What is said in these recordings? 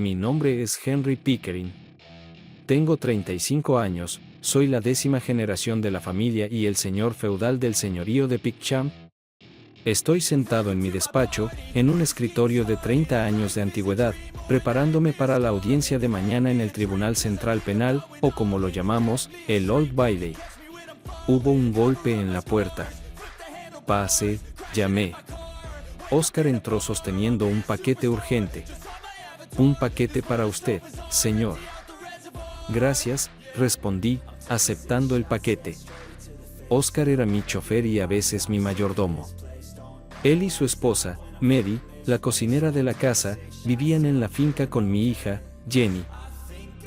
Mi nombre es Henry Pickering. Tengo 35 años, soy la 10ª generación de la familia y el señor feudal del señorío de Pickchamp. Estoy sentado en mi despacho, en un escritorio de 30 años de antigüedad, preparándome para la audiencia de mañana en el Tribunal Central Penal, o como lo llamamos, el Old Bailey. Hubo un golpe en la puerta. Pase, llamé. Oscar entró sosteniendo un paquete urgente. Un paquete para usted, señor. Gracias, respondí, aceptando el paquete. Oscar era mi chofer y a veces mi mayordomo. Él y su esposa, Mary, la cocinera de la casa, vivían en la finca con mi hija, Jenny.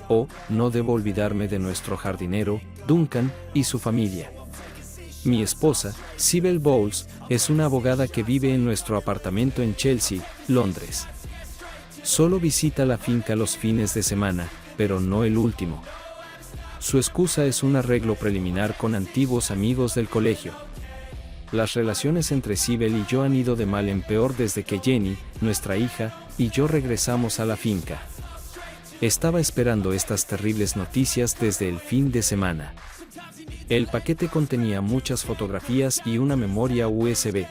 Oh, no debo olvidarme de nuestro jardinero, Duncan, y su familia. Mi esposa, Sybil Bowles, es una abogada que vive en nuestro apartamento en Chelsea, Londres. Solo visita la finca los fines de semana, pero no el último. Su excusa es un arreglo preliminar con antiguos amigos del colegio. Las relaciones entre Sybil y yo han ido de mal en peor desde que Jenny, nuestra hija, y yo regresamos a la finca. Estaba esperando estas terribles noticias desde el fin de semana. El paquete contenía muchas fotografías y una memoria USB.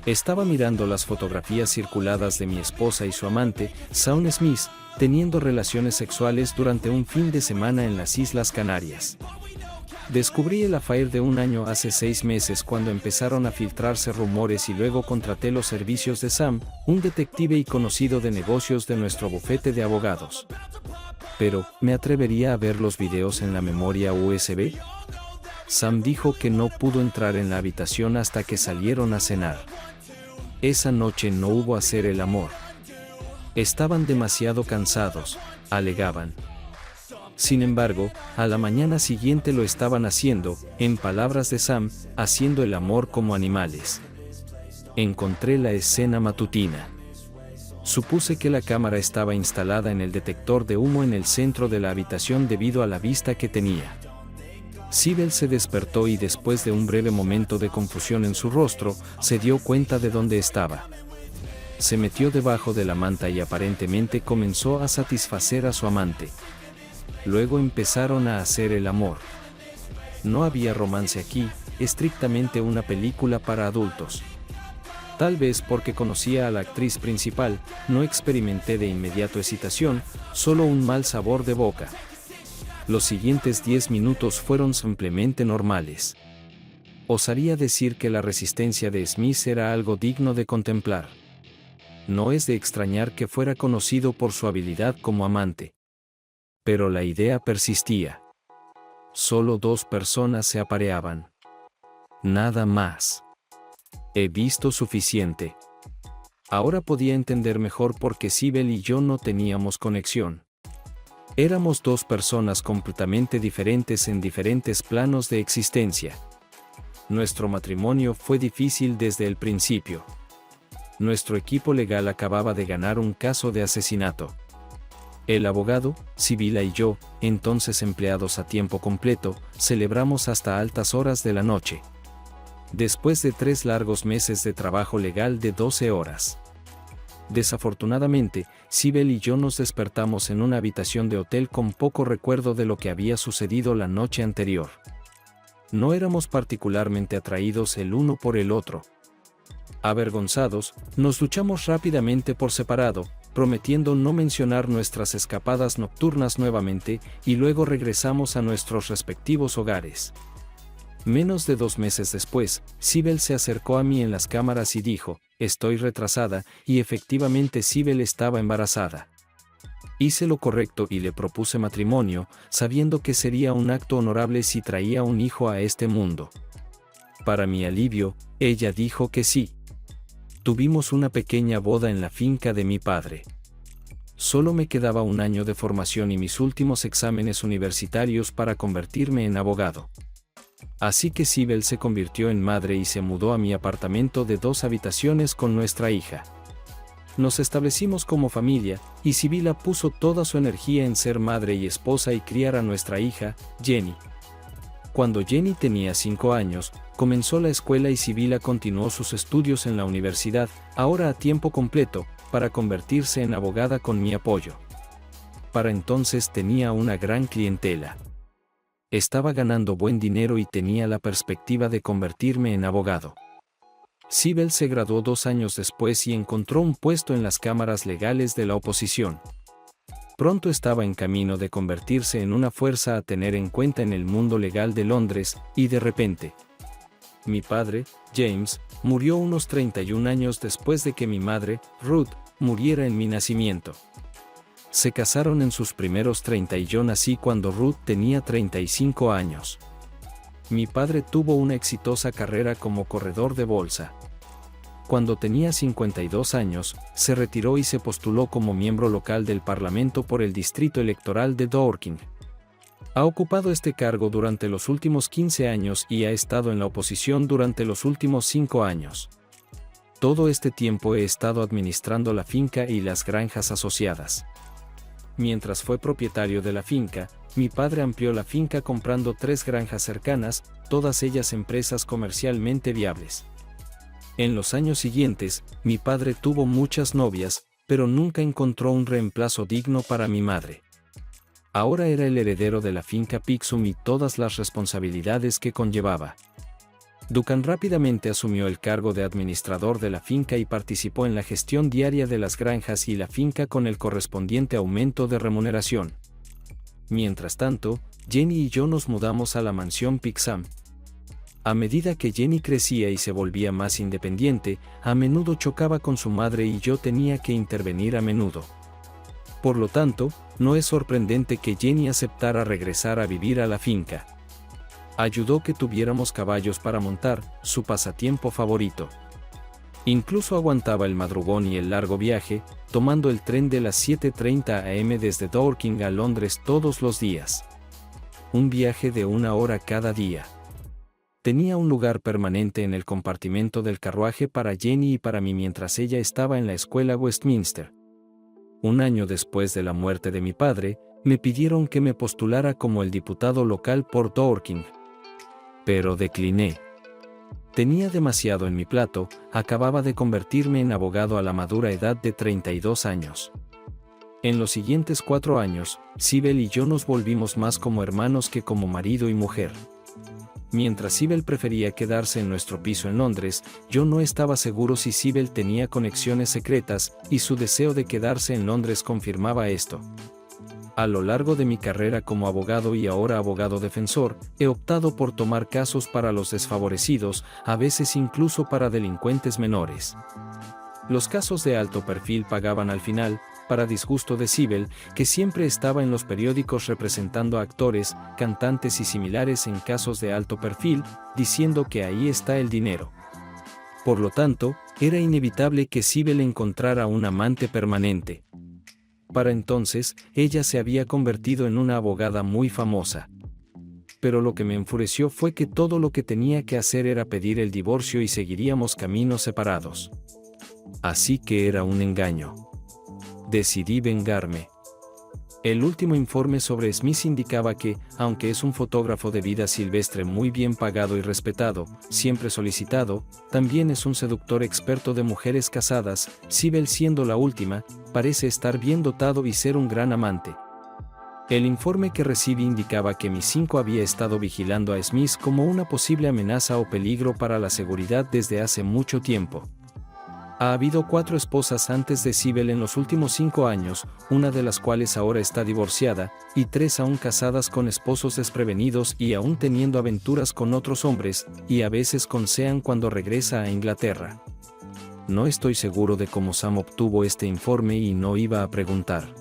Estaba mirando las fotografías circuladas de mi esposa y su amante, Shaun Smith, teniendo relaciones sexuales durante un fin de semana en las Islas Canarias. Descubrí el affair de un año hace 6 meses cuando empezaron a filtrarse rumores y luego contraté los servicios de Sam, un detective y conocido de negocios de nuestro bufete de abogados. Pero, ¿me atrevería a ver los videos en la memoria USB? Sam dijo que no pudo entrar en la habitación hasta que salieron a cenar. Esa noche no hubo hacer el amor. Estaban demasiado cansados, alegaban. Sin embargo, a la mañana siguiente lo estaban haciendo, en palabras de Sam, haciendo el amor como animales. Encontré la escena matutina. Supuse que la cámara estaba instalada en el detector de humo en el centro de la habitación debido a la vista que tenía. Sybil se despertó y después de un breve momento de confusión en su rostro, se dio cuenta de dónde estaba. Se metió debajo de la manta y aparentemente comenzó a satisfacer a su amante. Luego empezaron a hacer el amor. No había romance aquí, estrictamente una película para adultos. Tal vez porque conocía a la actriz principal, no experimenté de inmediato excitación, solo un mal sabor de boca. Los siguientes 10 minutos fueron simplemente normales. Osaría decir que la resistencia de Smith era algo digno de contemplar. No es de extrañar que fuera conocido por su habilidad como amante. Pero la idea persistía. Solo 2 personas se apareaban. Nada más. He visto suficiente. Ahora podía entender mejor por qué Sybil y yo no teníamos conexión. Éramos 2 personas completamente diferentes en diferentes planos de existencia. Nuestro matrimonio fue difícil desde el principio. Nuestro equipo legal acababa de ganar un caso de asesinato. El abogado, Sybil y yo, entonces empleados a tiempo completo, celebramos hasta altas horas de la noche. Después de 3 largos meses de trabajo legal de 12 horas. Desafortunadamente, Sybil y yo nos despertamos en una habitación de hotel con poco recuerdo de lo que había sucedido la noche anterior. No éramos particularmente atraídos el uno por el otro. Avergonzados, nos duchamos rápidamente por separado, prometiendo no mencionar nuestras escapadas nocturnas nuevamente, y luego regresamos a nuestros respectivos hogares. Menos de 2 meses después, Sybil se acercó a mí en las cámaras y dijo, «Estoy retrasada», y efectivamente Sybil estaba embarazada. Hice lo correcto y le propuse matrimonio, sabiendo que sería un acto honorable si traía un hijo a este mundo. Para mi alivio, ella dijo que sí. Tuvimos una pequeña boda en la finca de mi padre. Solo me quedaba un año de formación y mis últimos exámenes universitarios para convertirme en abogado. Así que Sybil se convirtió en madre y se mudó a mi apartamento de 2 habitaciones con nuestra hija. Nos establecimos como familia, y Sybil puso toda su energía en ser madre y esposa y criar a nuestra hija, Jenny. Cuando Jenny tenía 5 años, comenzó la escuela y Sybil continuó sus estudios en la universidad, ahora a tiempo completo, para convertirse en abogada con mi apoyo. para entonces tenía una gran clientela. Estaba ganando buen dinero y tenía la perspectiva de convertirme en abogado. Sibel se graduó 2 años después y encontró un puesto en las cámaras legales de la oposición. Pronto estaba en camino de convertirse en una fuerza a tener en cuenta en el mundo legal de Londres, y de repente, mi padre, James, murió unos 31 años después de que mi madre, Ruth, muriera en mi nacimiento. Se casaron en sus primeros 30 y yo nací cuando Ruth tenía 35 años. Mi padre tuvo una exitosa carrera como corredor de bolsa. Cuando tenía 52 años, se retiró y se postuló como miembro local del Parlamento por el distrito electoral de Dorking. Ha ocupado este cargo durante los últimos 15 años y ha estado en la oposición durante los últimos 5 años. Todo este tiempo he estado administrando la finca y las granjas asociadas. Mientras fue propietario de la finca, mi padre amplió la finca comprando 3 granjas cercanas, todas ellas empresas comercialmente viables. En los años siguientes, mi padre tuvo muchas novias, pero nunca encontró un reemplazo digno para mi madre. Ahora era el heredero de la finca Pixum y todas las responsabilidades que conllevaba. Duncan rápidamente asumió el cargo de administrador de la finca y participó en la gestión diaria de las granjas y la finca con el correspondiente aumento de remuneración. Mientras tanto, Jenny y yo nos mudamos a la mansión Pixum. A medida que Jenny crecía y se volvía más independiente, a menudo chocaba con su madre y yo tenía que intervenir a menudo. Por lo tanto, no es sorprendente que Jenny aceptara regresar a vivir a la finca. Ayudó que tuviéramos caballos para montar, su pasatiempo favorito. Incluso aguantaba el madrugón y el largo viaje, tomando el tren de las 7:30 am desde Dorking a Londres todos los días. Un viaje de 1 hora cada día. Tenía un lugar permanente en el compartimento del carruaje para Jenny y para mí mientras ella estaba en la escuela Westminster. 1 año después de la muerte de mi padre, me pidieron que me postulara como el diputado local por Dorking. Pero decliné. Tenía demasiado en mi plato, acababa de convertirme en abogado a la madura edad de 32 años. En los siguientes 4 años, Sibel y yo nos volvimos más como hermanos que como marido y mujer. Mientras Sibel prefería quedarse en nuestro piso en Londres, yo no estaba seguro si Sibel tenía conexiones secretas, y su deseo de quedarse en Londres confirmaba esto. A lo largo de mi carrera como abogado y ahora abogado defensor, he optado por tomar casos para los desfavorecidos, a veces incluso para delincuentes menores. Los casos de alto perfil pagaban al final, para disgusto de Sibel, que siempre estaba en los periódicos representando a actores, cantantes y similares en casos de alto perfil, diciendo que ahí está el dinero. Por lo tanto, era inevitable que Sibel encontrara un amante permanente. Para entonces, ella se había convertido en una abogada muy famosa. Pero lo que me enfureció fue que todo lo que tenía que hacer era pedir el divorcio y seguiríamos caminos separados. Así que era un engaño. Decidí vengarme. El último informe sobre Smith indicaba que, aunque es un fotógrafo de vida silvestre muy bien pagado y respetado, siempre solicitado, también es un seductor experto de mujeres casadas. Sibel, siendo la última, parece estar bien dotado y ser un gran amante. El informe que recibí indicaba que mi 5 había estado vigilando a Smith como una posible amenaza o peligro para la seguridad desde hace mucho tiempo. Ha habido 4 esposas antes de Sibel en los últimos 5 años, una de las cuales ahora está divorciada, y 3 aún casadas con esposos desprevenidos y aún teniendo aventuras con otros hombres, y a veces con Sean cuando regresa a Inglaterra. No estoy seguro de cómo Sam obtuvo este informe y no iba a preguntar.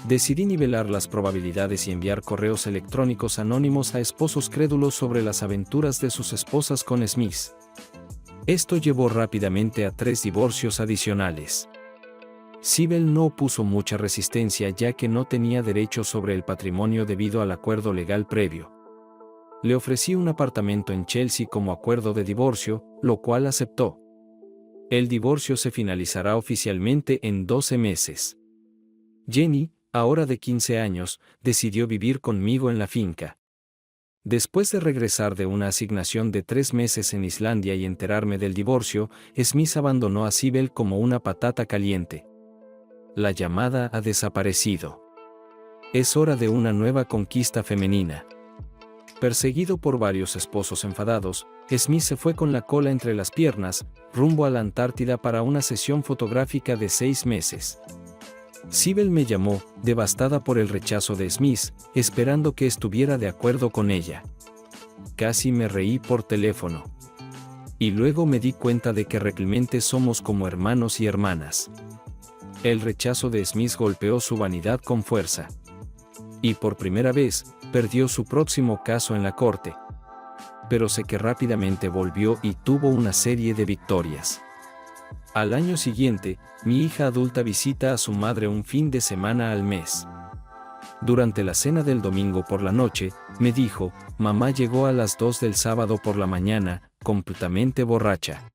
Decidí nivelar las probabilidades y enviar correos electrónicos anónimos a esposos crédulos sobre las aventuras de sus esposas con Smith. Esto llevó rápidamente a 3 divorcios adicionales. Sibel no opuso mucha resistencia ya que no tenía derechos sobre el patrimonio debido al acuerdo legal previo. Le ofrecí un apartamento en Chelsea como acuerdo de divorcio, lo cual aceptó. El divorcio se finalizará oficialmente en 12 meses. Jenny, ahora de 15 años, decidió vivir conmigo en la finca. Después de regresar de una asignación de 3 meses en Islandia y enterarme del divorcio, Smith abandonó a Sibel como una patata caliente. La llamada ha desaparecido. Es hora de una nueva conquista femenina. Perseguido por varios esposos enfadados, Smith se fue con la cola entre las piernas, rumbo a la Antártida para una sesión fotográfica de 6 meses. Cybele me llamó, devastada por el rechazo de Smith, esperando que estuviera de acuerdo con ella. Casi me reí por teléfono. Y luego me di cuenta de que realmente somos como hermanos y hermanas. El rechazo de Smith golpeó su vanidad con fuerza. Y por primera vez, perdió su próximo caso en la corte. Pero sé que rápidamente volvió y tuvo una serie de victorias. Al año siguiente, mi hija adulta visita a su madre un fin de semana al mes. Durante la cena del domingo por la noche, me dijo, mamá llegó a las 2 del sábado por la mañana, completamente borracha.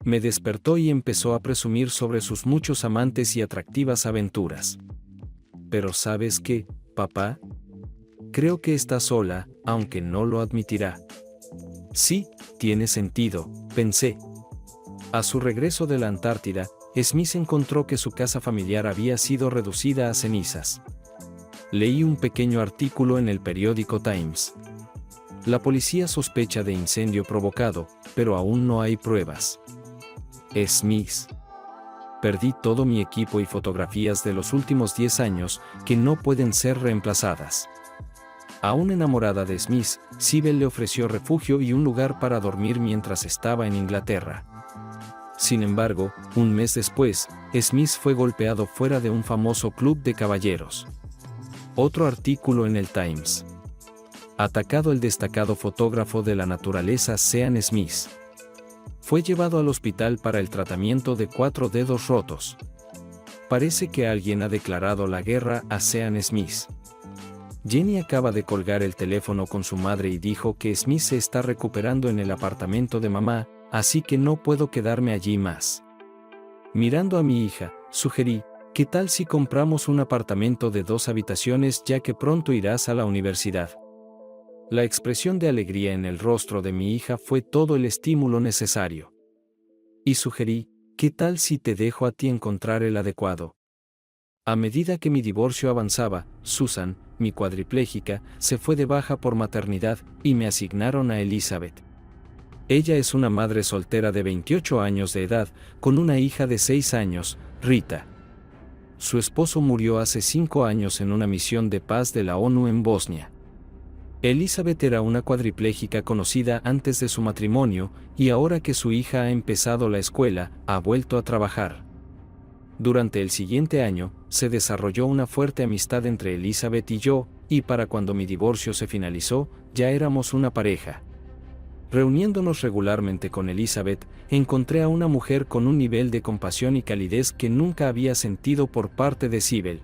Me despertó y empezó a presumir sobre sus muchos amantes y atractivas aventuras. Pero ¿sabes qué, papá? Creo que está sola, aunque no lo admitirá. Sí, tiene sentido, pensé. A su regreso de la Antártida, Smith encontró que su casa familiar había sido reducida a cenizas. Leí un pequeño artículo en el periódico Times. La policía sospecha de incendio provocado, pero aún no hay pruebas. Smith. Perdí todo mi equipo y fotografías de los últimos 10 años que no pueden ser reemplazadas. Aún enamorada de Smith, Cybele le ofreció refugio y un lugar para dormir mientras estaba en Inglaterra. Sin embargo, un mes después, Smith fue golpeado fuera de un famoso club de caballeros. Otro artículo en el Times. Atacado el destacado fotógrafo de la naturaleza Sean Smith. Fue llevado al hospital para el tratamiento de 4 dedos rotos. Parece que alguien ha declarado la guerra a Sean Smith. Jenny acaba de colgar el teléfono con su madre y dijo que Smith se está recuperando en el apartamento de mamá, así que no puedo quedarme allí más. Mirando a mi hija, sugerí, ¿qué tal si compramos un apartamento de 2 habitaciones ya que pronto irás a la universidad? La expresión de alegría en el rostro de mi hija fue todo el estímulo necesario. Y sugerí, ¿qué tal si te dejo a ti encontrar el adecuado? A medida que mi divorcio avanzaba, Susan, mi cuadripléjica, se fue de baja por maternidad y me asignaron a Elizabeth. Ella es una madre soltera de 28 años de edad, con una hija de 6 años, Rita. Su esposo murió hace 5 años en una misión de paz de la ONU en Bosnia. Elizabeth era una cuadripléjica conocida antes de su matrimonio, y ahora que su hija ha empezado la escuela, ha vuelto a trabajar. Durante el siguiente año, se desarrolló una fuerte amistad entre Elizabeth y yo, y para cuando mi divorcio se finalizó, ya éramos una pareja. Reuniéndonos regularmente con Elizabeth, encontré a una mujer con un nivel de compasión y calidez que nunca había sentido por parte de Cybele.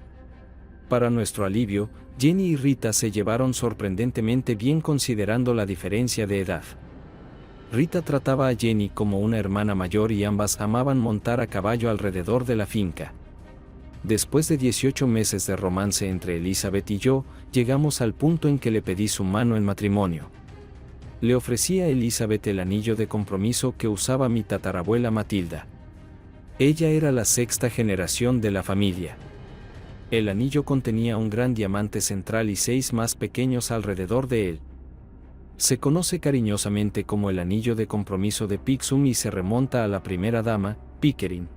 Para nuestro alivio, Jenny y Rita se llevaron sorprendentemente bien considerando la diferencia de edad. Rita trataba a Jenny como una hermana mayor y ambas amaban montar a caballo alrededor de la finca. Después de 18 meses de romance entre Elizabeth y yo, llegamos al punto en que le pedí su mano en matrimonio. Le ofrecí a Elizabeth el anillo de compromiso que usaba mi tatarabuela Matilda. Ella era la 6ª generación de la familia. El anillo contenía un gran diamante central y 6 más pequeños alrededor de él. Se conoce cariñosamente como el anillo de compromiso de Pixum y se remonta a la primera dama, Pickering.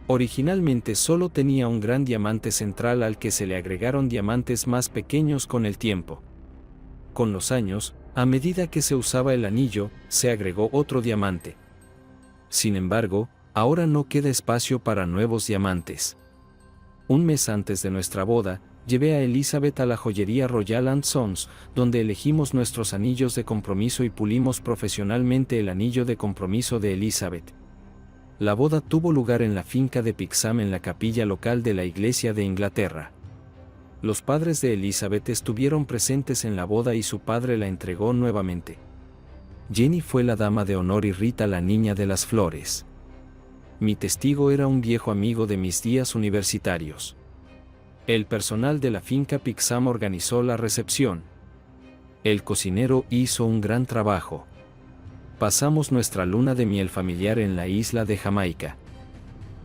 Originalmente solo tenía un gran diamante central al que se le agregaron diamantes más pequeños con el tiempo. Con los años, a medida que se usaba el anillo, se agregó otro diamante. Sin embargo, ahora no queda espacio para nuevos diamantes. Un mes antes de nuestra boda, llevé a Elizabeth a la joyería Royal & Sons, donde elegimos nuestros anillos de compromiso y pulimos profesionalmente el anillo de compromiso de Elizabeth. La boda tuvo lugar en la finca de Pixham en la capilla local de la Iglesia de Inglaterra. Los padres de Elizabeth estuvieron presentes en la boda y su padre la entregó nuevamente. Jenny fue la dama de honor y Rita la niña de las flores. Mi testigo era un viejo amigo de mis días universitarios. El personal de la finca Pixham organizó la recepción. El cocinero hizo un gran trabajo. Pasamos nuestra luna de miel familiar en la isla de Jamaica.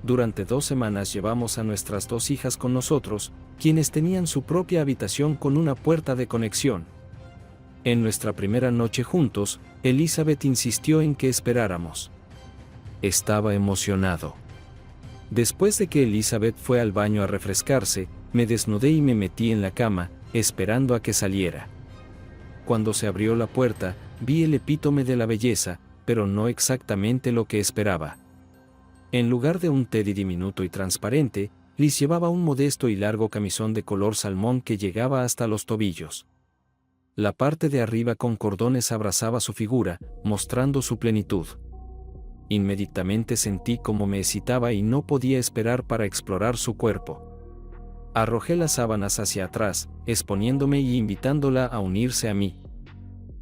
durante 2 semanas llevamos a nuestras 2 hijas con nosotros, quienes tenían su propia habitación con una puerta de conexión. En nuestra primera noche juntos, Elizabeth insistió en que esperáramos. Estaba emocionado. Después de que Elizabeth fue al baño a refrescarse, me desnudé y me metí en la cama, esperando a que saliera. Cuando se abrió la puerta, vi el epítome de la belleza, pero no exactamente lo que esperaba. En lugar de un teddy diminuto y transparente, Liz llevaba un modesto y largo camisón de color salmón que llegaba hasta los tobillos. La parte de arriba con cordones abrazaba su figura, mostrando su plenitud. Inmediatamente sentí cómo me excitaba y no podía esperar para explorar su cuerpo. Arrojé las sábanas hacia atrás, exponiéndome y invitándola a unirse a mí.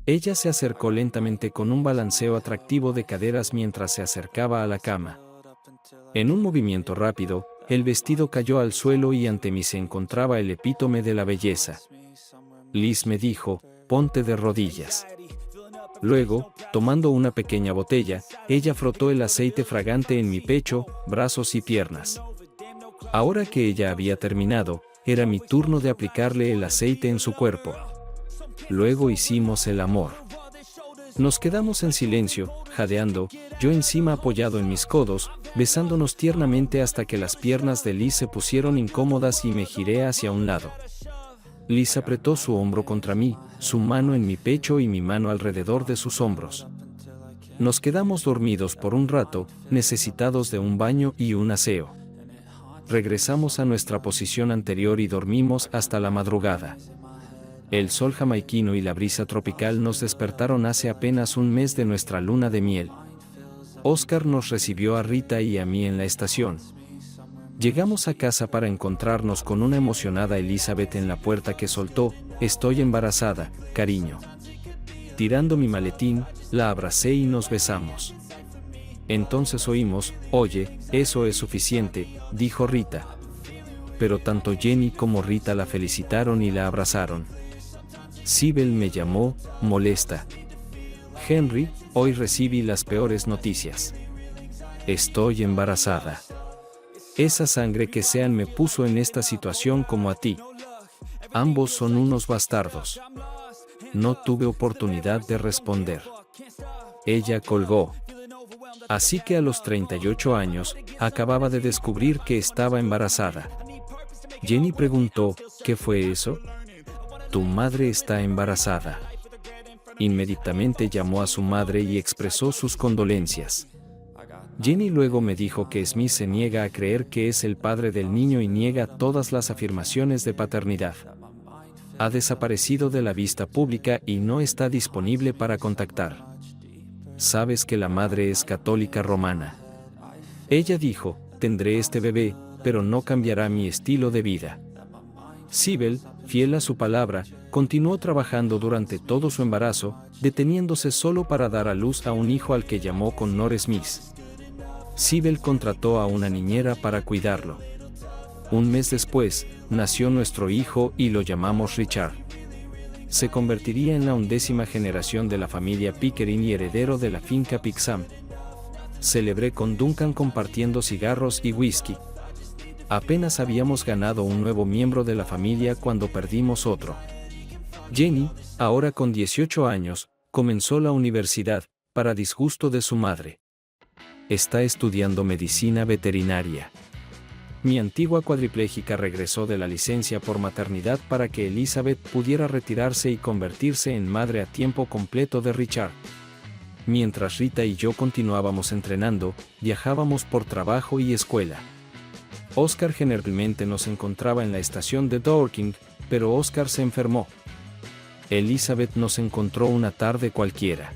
Ella se acercó lentamente con un balanceo atractivo de caderas mientras se acercaba a la cama. En un movimiento rápido, el vestido cayó al suelo y ante mí se encontraba el epítome de la belleza. Liz me dijo, ponte de rodillas. Luego, tomando una pequeña botella, ella frotó el aceite fragante en mi pecho, brazos y piernas. Ahora que ella había terminado, era mi turno de aplicarle el aceite en su cuerpo. Luego hicimos el amor. Nos quedamos en silencio, jadeando, yo encima apoyado en mis codos, besándonos tiernamente hasta que las piernas de Liz se pusieron incómodas y me giré hacia un lado. Liz apretó su hombro contra mí, su mano en mi pecho y mi mano alrededor de sus hombros. Nos quedamos dormidos por un rato, necesitados de un baño y un aseo. Regresamos a nuestra posición anterior y dormimos hasta la madrugada. El sol jamaiquino y la brisa tropical nos despertaron hace apenas un mes de nuestra luna de miel. Oscar nos recibió a Rita y a mí en la estación. Llegamos a casa para encontrarnos con una emocionada Elizabeth en la puerta que soltó, «Estoy embarazada, cariño». Tirando mi maletín, la abracé y nos besamos. Entonces oímos, «Oye, eso es suficiente», dijo Rita. Pero tanto Jenny como Rita la felicitaron y la abrazaron. Sibel me llamó, molesta. «Henry, hoy recibí las peores noticias. Estoy embarazada. Esa sangre que Sean me puso en esta situación como a ti. Ambos son unos bastardos». No tuve oportunidad de responder. Ella colgó. Así que a los 38 años, acababa de descubrir que estaba embarazada. Jenny preguntó, ¿qué fue eso? Tu madre está embarazada. Inmediatamente llamó a su madre y expresó sus condolencias. Jenny luego me dijo que Smith se niega a creer que es el padre del niño y niega todas las afirmaciones de paternidad. Ha desaparecido de la vista pública y no está disponible para contactar. Sabes que la madre es católica romana. Ella dijo, tendré este bebé, pero no cambiará mi estilo de vida. Sibel, fiel a su palabra, continuó trabajando durante todo su embarazo, deteniéndose solo para dar a luz a un hijo al que llamó Connor Smith. Sibel contrató a una niñera para cuidarlo. Un mes después, nació nuestro hijo y lo llamamos Richard. Se convertiría en la 11ª generación de la familia Pickering y heredero de la finca Pixam. Celebré con Duncan compartiendo cigarros y whisky. Apenas habíamos ganado un nuevo miembro de la familia cuando perdimos otro. Jenny, ahora con 18 años, comenzó la universidad, para disgusto de su madre. Está estudiando medicina veterinaria. Mi antigua cuadripléjica regresó de la licencia por maternidad para que Elizabeth pudiera retirarse y convertirse en madre a tiempo completo de Richard. Mientras Rita y yo continuábamos entrenando, viajábamos por trabajo y escuela. Oscar generalmente nos encontraba en la estación de Dorking, pero Oscar se enfermó. Elizabeth nos encontró una tarde cualquiera.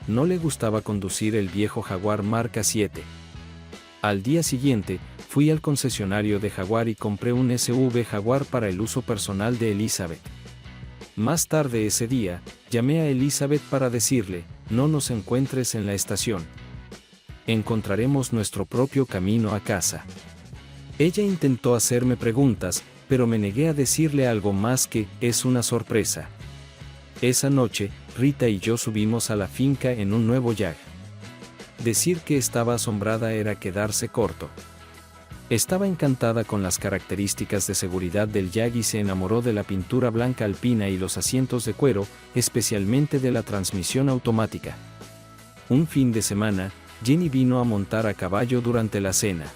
No le gustaba conducir el viejo Jaguar marca 7. Al día siguiente, fui al concesionario de Jaguar y compré un SUV Jaguar para el uso personal de Elizabeth. Más tarde ese día, llamé a Elizabeth para decirle, no nos encuentres en la estación. Encontraremos nuestro propio camino a casa. Ella intentó hacerme preguntas, pero me negué a decirle algo más que, es una sorpresa. Esa noche, Rita y yo subimos a la finca en un nuevo Jag. Decir que estaba asombrada era quedarse corto. Estaba encantada con las características de seguridad del Jag y se enamoró de la pintura blanca alpina y los asientos de cuero, especialmente de la transmisión automática. Un fin de semana, Jenny vino a montar a caballo durante la cena.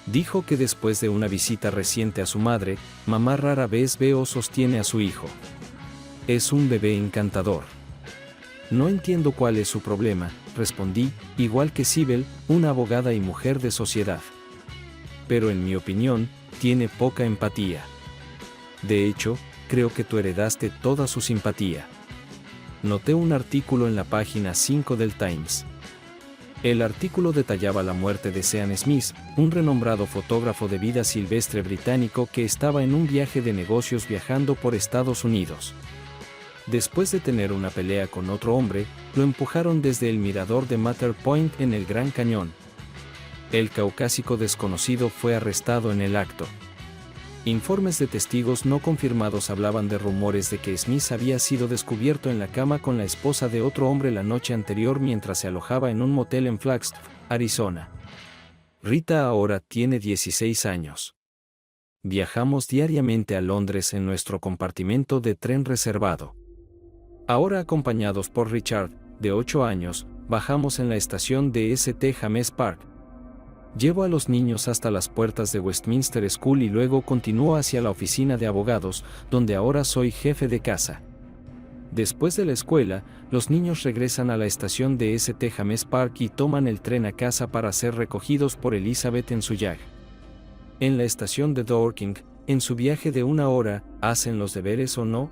Dijo que después de una visita reciente a su madre, mamá rara vez ve o sostiene a su hijo. Es un bebé encantador. No entiendo cuál es su problema, respondí, igual que Sibel, una abogada y mujer de sociedad. Pero en mi opinión, tiene poca empatía. De hecho, creo que tú heredaste toda su simpatía. Noté un artículo en la página 5 del Times. El artículo detallaba la muerte de Sean Smith, un renombrado fotógrafo de vida silvestre británico que estaba en un viaje de negocios viajando por Estados Unidos. Después de tener una pelea con otro hombre, lo empujaron desde el mirador de Mather Point en el Gran Cañón. El caucásico desconocido fue arrestado en el acto. Informes de testigos no confirmados hablaban de rumores de que Smith había sido descubierto en la cama con la esposa de otro hombre la noche anterior mientras se alojaba en un motel en Flagstaff, Arizona. Rita ahora tiene 16 años. Viajamos diariamente a Londres en nuestro compartimento de tren reservado. Ahora acompañados por Richard, de 8 años, bajamos en la estación de St. James Park. Llevo a los niños hasta las puertas de Westminster School y luego continúo hacia la oficina de abogados, donde ahora soy jefe de casa. Después de la escuela, los niños regresan a la estación de St. James Park y toman el tren a casa para ser recogidos por Elizabeth en su Jag. En la estación de Dorking, en su viaje de 1 hora, ¿hacen los deberes o no?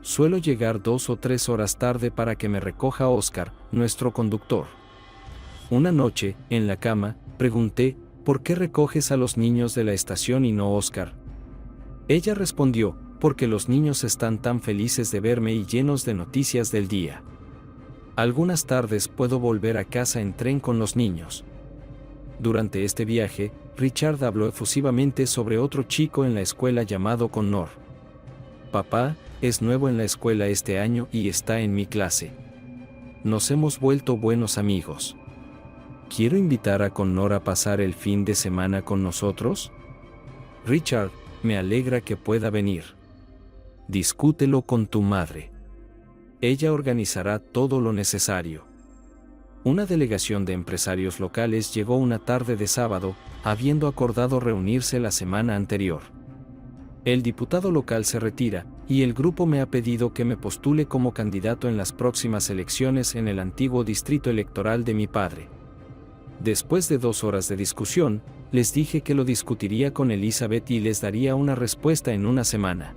Suelo llegar 2 o 3 horas tarde para que me recoja Oscar, nuestro conductor. Una noche, en la cama, pregunté, ¿por qué recoges a los niños de la estación y no Oscar? Ella respondió, porque los niños están tan felices de verme y llenos de noticias del día. Algunas tardes puedo volver a casa en tren con los niños. Durante este viaje, Richard habló efusivamente sobre otro chico en la escuela llamado Connor. Papá, es nuevo en la escuela este año y está en mi clase. Nos hemos vuelto buenos amigos. ¿Quiero invitar a Connor a pasar el fin de semana con nosotros? Richard, me alegra que pueda venir. Discútelo con tu madre. Ella organizará todo lo necesario. Una delegación de empresarios locales llegó una tarde de sábado, habiendo acordado reunirse la semana anterior. El diputado local se retira, y el grupo me ha pedido que me postule como candidato en las próximas elecciones en el antiguo distrito electoral de mi padre. Después de 2 horas de discusión, les dije que lo discutiría con Elizabeth y les daría una respuesta en una semana.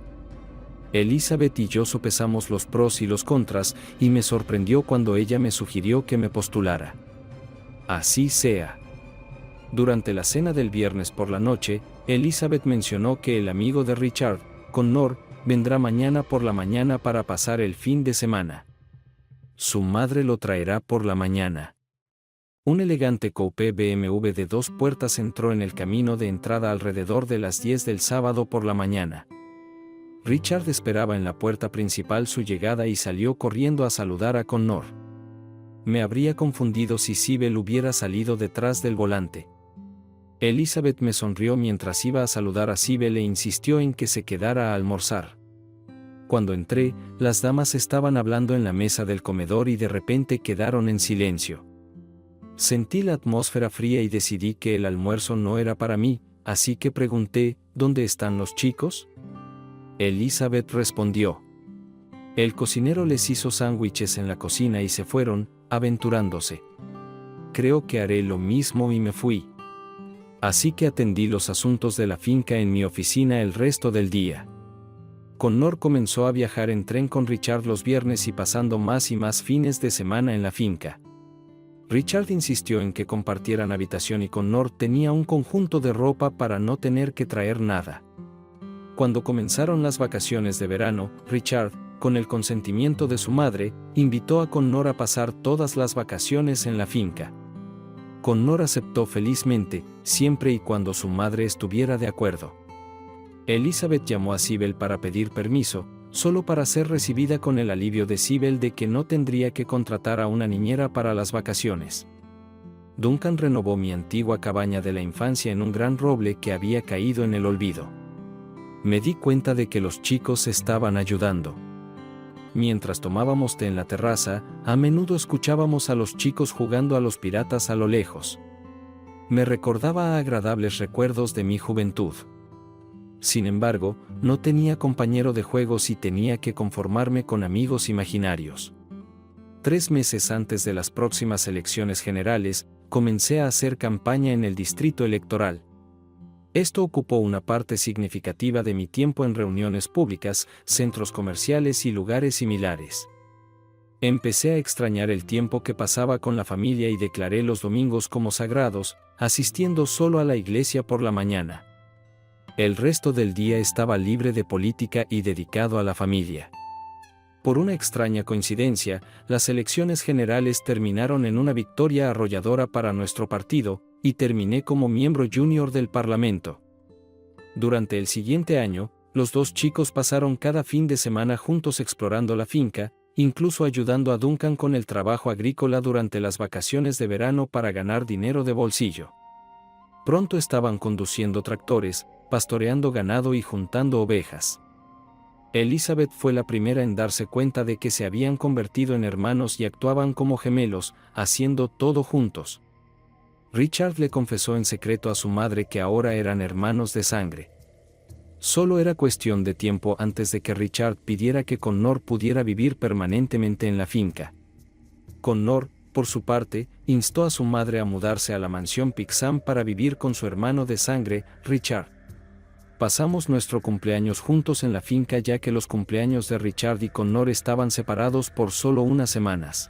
Elizabeth y yo sopesamos los pros y los contras, y me sorprendió cuando ella me sugirió que me postulara. Así sea. Durante la cena del viernes por la noche, Elizabeth mencionó que el amigo de Richard, Connor, vendrá mañana por la mañana para pasar el fin de semana. Su madre lo traerá por la mañana. Un elegante coupé BMW de 2 puertas entró en el camino de entrada alrededor de las 10 del sábado por la mañana. Richard esperaba en la puerta principal su llegada y salió corriendo a saludar a Connor. Me habría confundido si Sibel hubiera salido detrás del volante. Elizabeth me sonrió mientras iba a saludar a Sibel e insistió en que se quedara a almorzar. Cuando entré, las damas estaban hablando en la mesa del comedor y de repente quedaron en silencio. Sentí la atmósfera fría y decidí que el almuerzo no era para mí, así que pregunté, ¿dónde están los chicos? Elizabeth respondió. El cocinero les hizo sándwiches en la cocina y se fueron, aventurándose. Creo que haré lo mismo y me fui. Así que atendí los asuntos de la finca en mi oficina el resto del día. Connor comenzó a viajar en tren con Richard los viernes y pasando más y más fines de semana en la finca. Richard insistió en que compartieran habitación y Connor tenía un conjunto de ropa para no tener que traer nada. Cuando comenzaron las vacaciones de verano, Richard, con el consentimiento de su madre, invitó a Connor a pasar todas las vacaciones en la finca. Connor aceptó felizmente, siempre y cuando su madre estuviera de acuerdo. Elizabeth llamó a Sibel para pedir permiso, solo para ser recibida con el alivio de Sibel de que no tendría que contratar a una niñera para las vacaciones. Duncan renovó mi antigua cabaña de la infancia en un gran roble que había caído en el olvido. Me di cuenta de que los chicos estaban ayudando. Mientras tomábamos té en la terraza, a menudo escuchábamos a los chicos jugando a los piratas a lo lejos. Me recordaba agradables recuerdos de mi juventud. Sin embargo, no tenía compañero de juegos y tenía que conformarme con amigos imaginarios. 3 meses antes de las próximas elecciones generales, comencé a hacer campaña en el distrito electoral. Esto ocupó una parte significativa de mi tiempo en reuniones públicas, centros comerciales y lugares similares. Empecé a extrañar el tiempo que pasaba con la familia y declaré los domingos como sagrados, asistiendo solo a la iglesia por la mañana. El resto del día estaba libre de política y dedicado a la familia. Por una extraña coincidencia, las elecciones generales terminaron en una victoria arrolladora para nuestro partido, y terminé como miembro junior del Parlamento. Durante el siguiente año, los 2 chicos pasaron cada fin de semana juntos explorando la finca, incluso ayudando a Duncan con el trabajo agrícola durante las vacaciones de verano para ganar dinero de bolsillo. Pronto estaban conduciendo tractores, pastoreando ganado y juntando ovejas. Elizabeth fue la primera en darse cuenta de que se habían convertido en hermanos y actuaban como gemelos, haciendo todo juntos. Richard le confesó en secreto a su madre que ahora eran hermanos de sangre. Solo era cuestión de tiempo antes de que Richard pidiera que Connor pudiera vivir permanentemente en la finca. Connor, por su parte, instó a su madre a mudarse a la mansión Pixham para vivir con su hermano de sangre, Richard. Pasamos nuestro cumpleaños juntos en la finca ya que los cumpleaños de Richard y Connor estaban separados por solo unas semanas.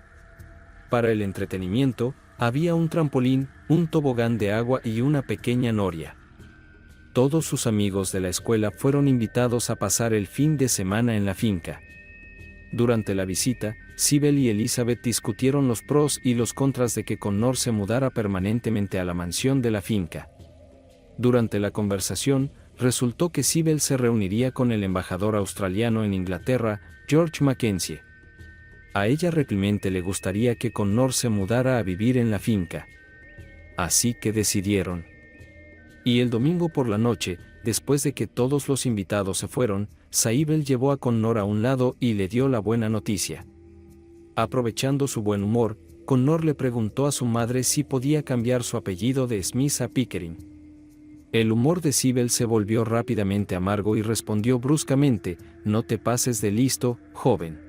Para el entretenimiento, había un trampolín, un tobogán de agua y una pequeña noria. Todos sus amigos de la escuela fueron invitados a pasar el fin de semana en la finca. Durante la visita, Sybil y Elizabeth discutieron los pros y los contras de que Connor se mudara permanentemente a la mansión de la finca. Durante la conversación, resultó que Sybil se reuniría con el embajador australiano en Inglaterra, George Mackenzie. A ella realmente le gustaría que Connor se mudara a vivir en la finca. Así que decidieron. Y el domingo por la noche, después de que todos los invitados se fueron, Sybil llevó a Connor a un lado y le dio la buena noticia. Aprovechando su buen humor, Connor le preguntó a su madre si podía cambiar su apellido de Smith a Pickering. El humor de Sybil se volvió rápidamente amargo y respondió bruscamente: «No te pases de listo, joven».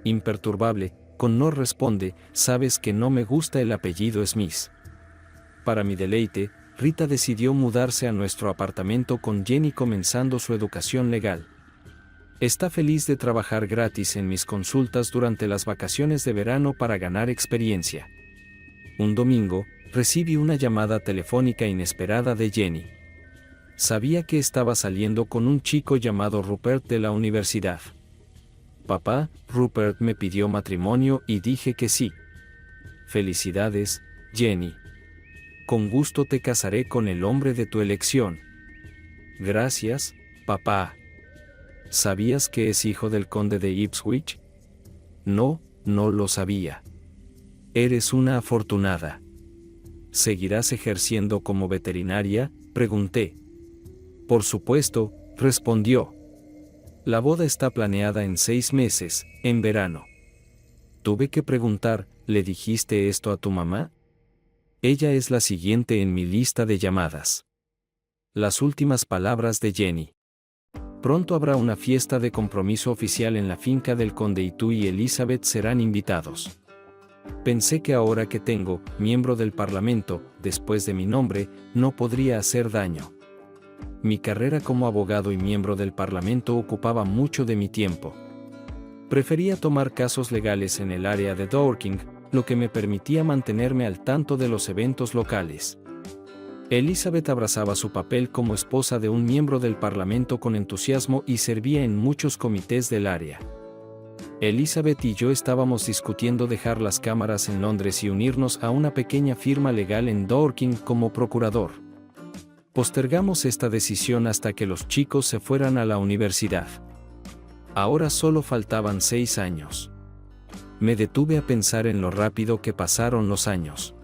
Imperturbable, Connor responde: «Sabes que no me gusta el apellido Smith». Para mi deleite, Rita decidió mudarse a nuestro apartamento con Jenny comenzando su educación legal. Está feliz de trabajar gratis en mis consultas durante las vacaciones de verano para ganar experiencia. Un domingo, recibí una llamada telefónica inesperada de Jenny. Sabía que estaba saliendo con un chico llamado Rupert de la universidad. «Papá, Rupert me pidió matrimonio y dije que sí». «Felicidades, Jenny. Con gusto te casaré con el hombre de tu elección». «Gracias, papá». «¿Sabías que es hijo del conde de Ipswich?» «No, no lo sabía». «Eres una afortunada». «¿Seguirás ejerciendo como veterinaria?», pregunté. «Por supuesto», respondió. «La boda está planeada en 6 meses, en verano». Tuve que preguntar: «¿Le dijiste esto a tu mamá?». Ella es la siguiente en mi lista de llamadas. Las últimas palabras de Jenny. «Pronto habrá una fiesta de compromiso oficial en la finca del conde y tú y Elizabeth serán invitados. Pensé que ahora que tengo, miembro del Parlamento, después de mi nombre, no podría hacer daño. Mi carrera como abogado y miembro del Parlamento ocupaba mucho de mi tiempo. Prefería tomar casos legales en el área de Dorking, lo que me permitía mantenerme al tanto de los eventos locales. Elizabeth abrazaba su papel como esposa de un miembro del Parlamento con entusiasmo y servía en muchos comités del área. Elizabeth y yo estábamos discutiendo dejar las cámaras en Londres y unirnos a una pequeña firma legal en Dorking como procurador. Postergamos esta decisión hasta que los chicos se fueran a la universidad. Ahora solo faltaban 6 años. Me detuve a pensar en lo rápido que pasaron los años.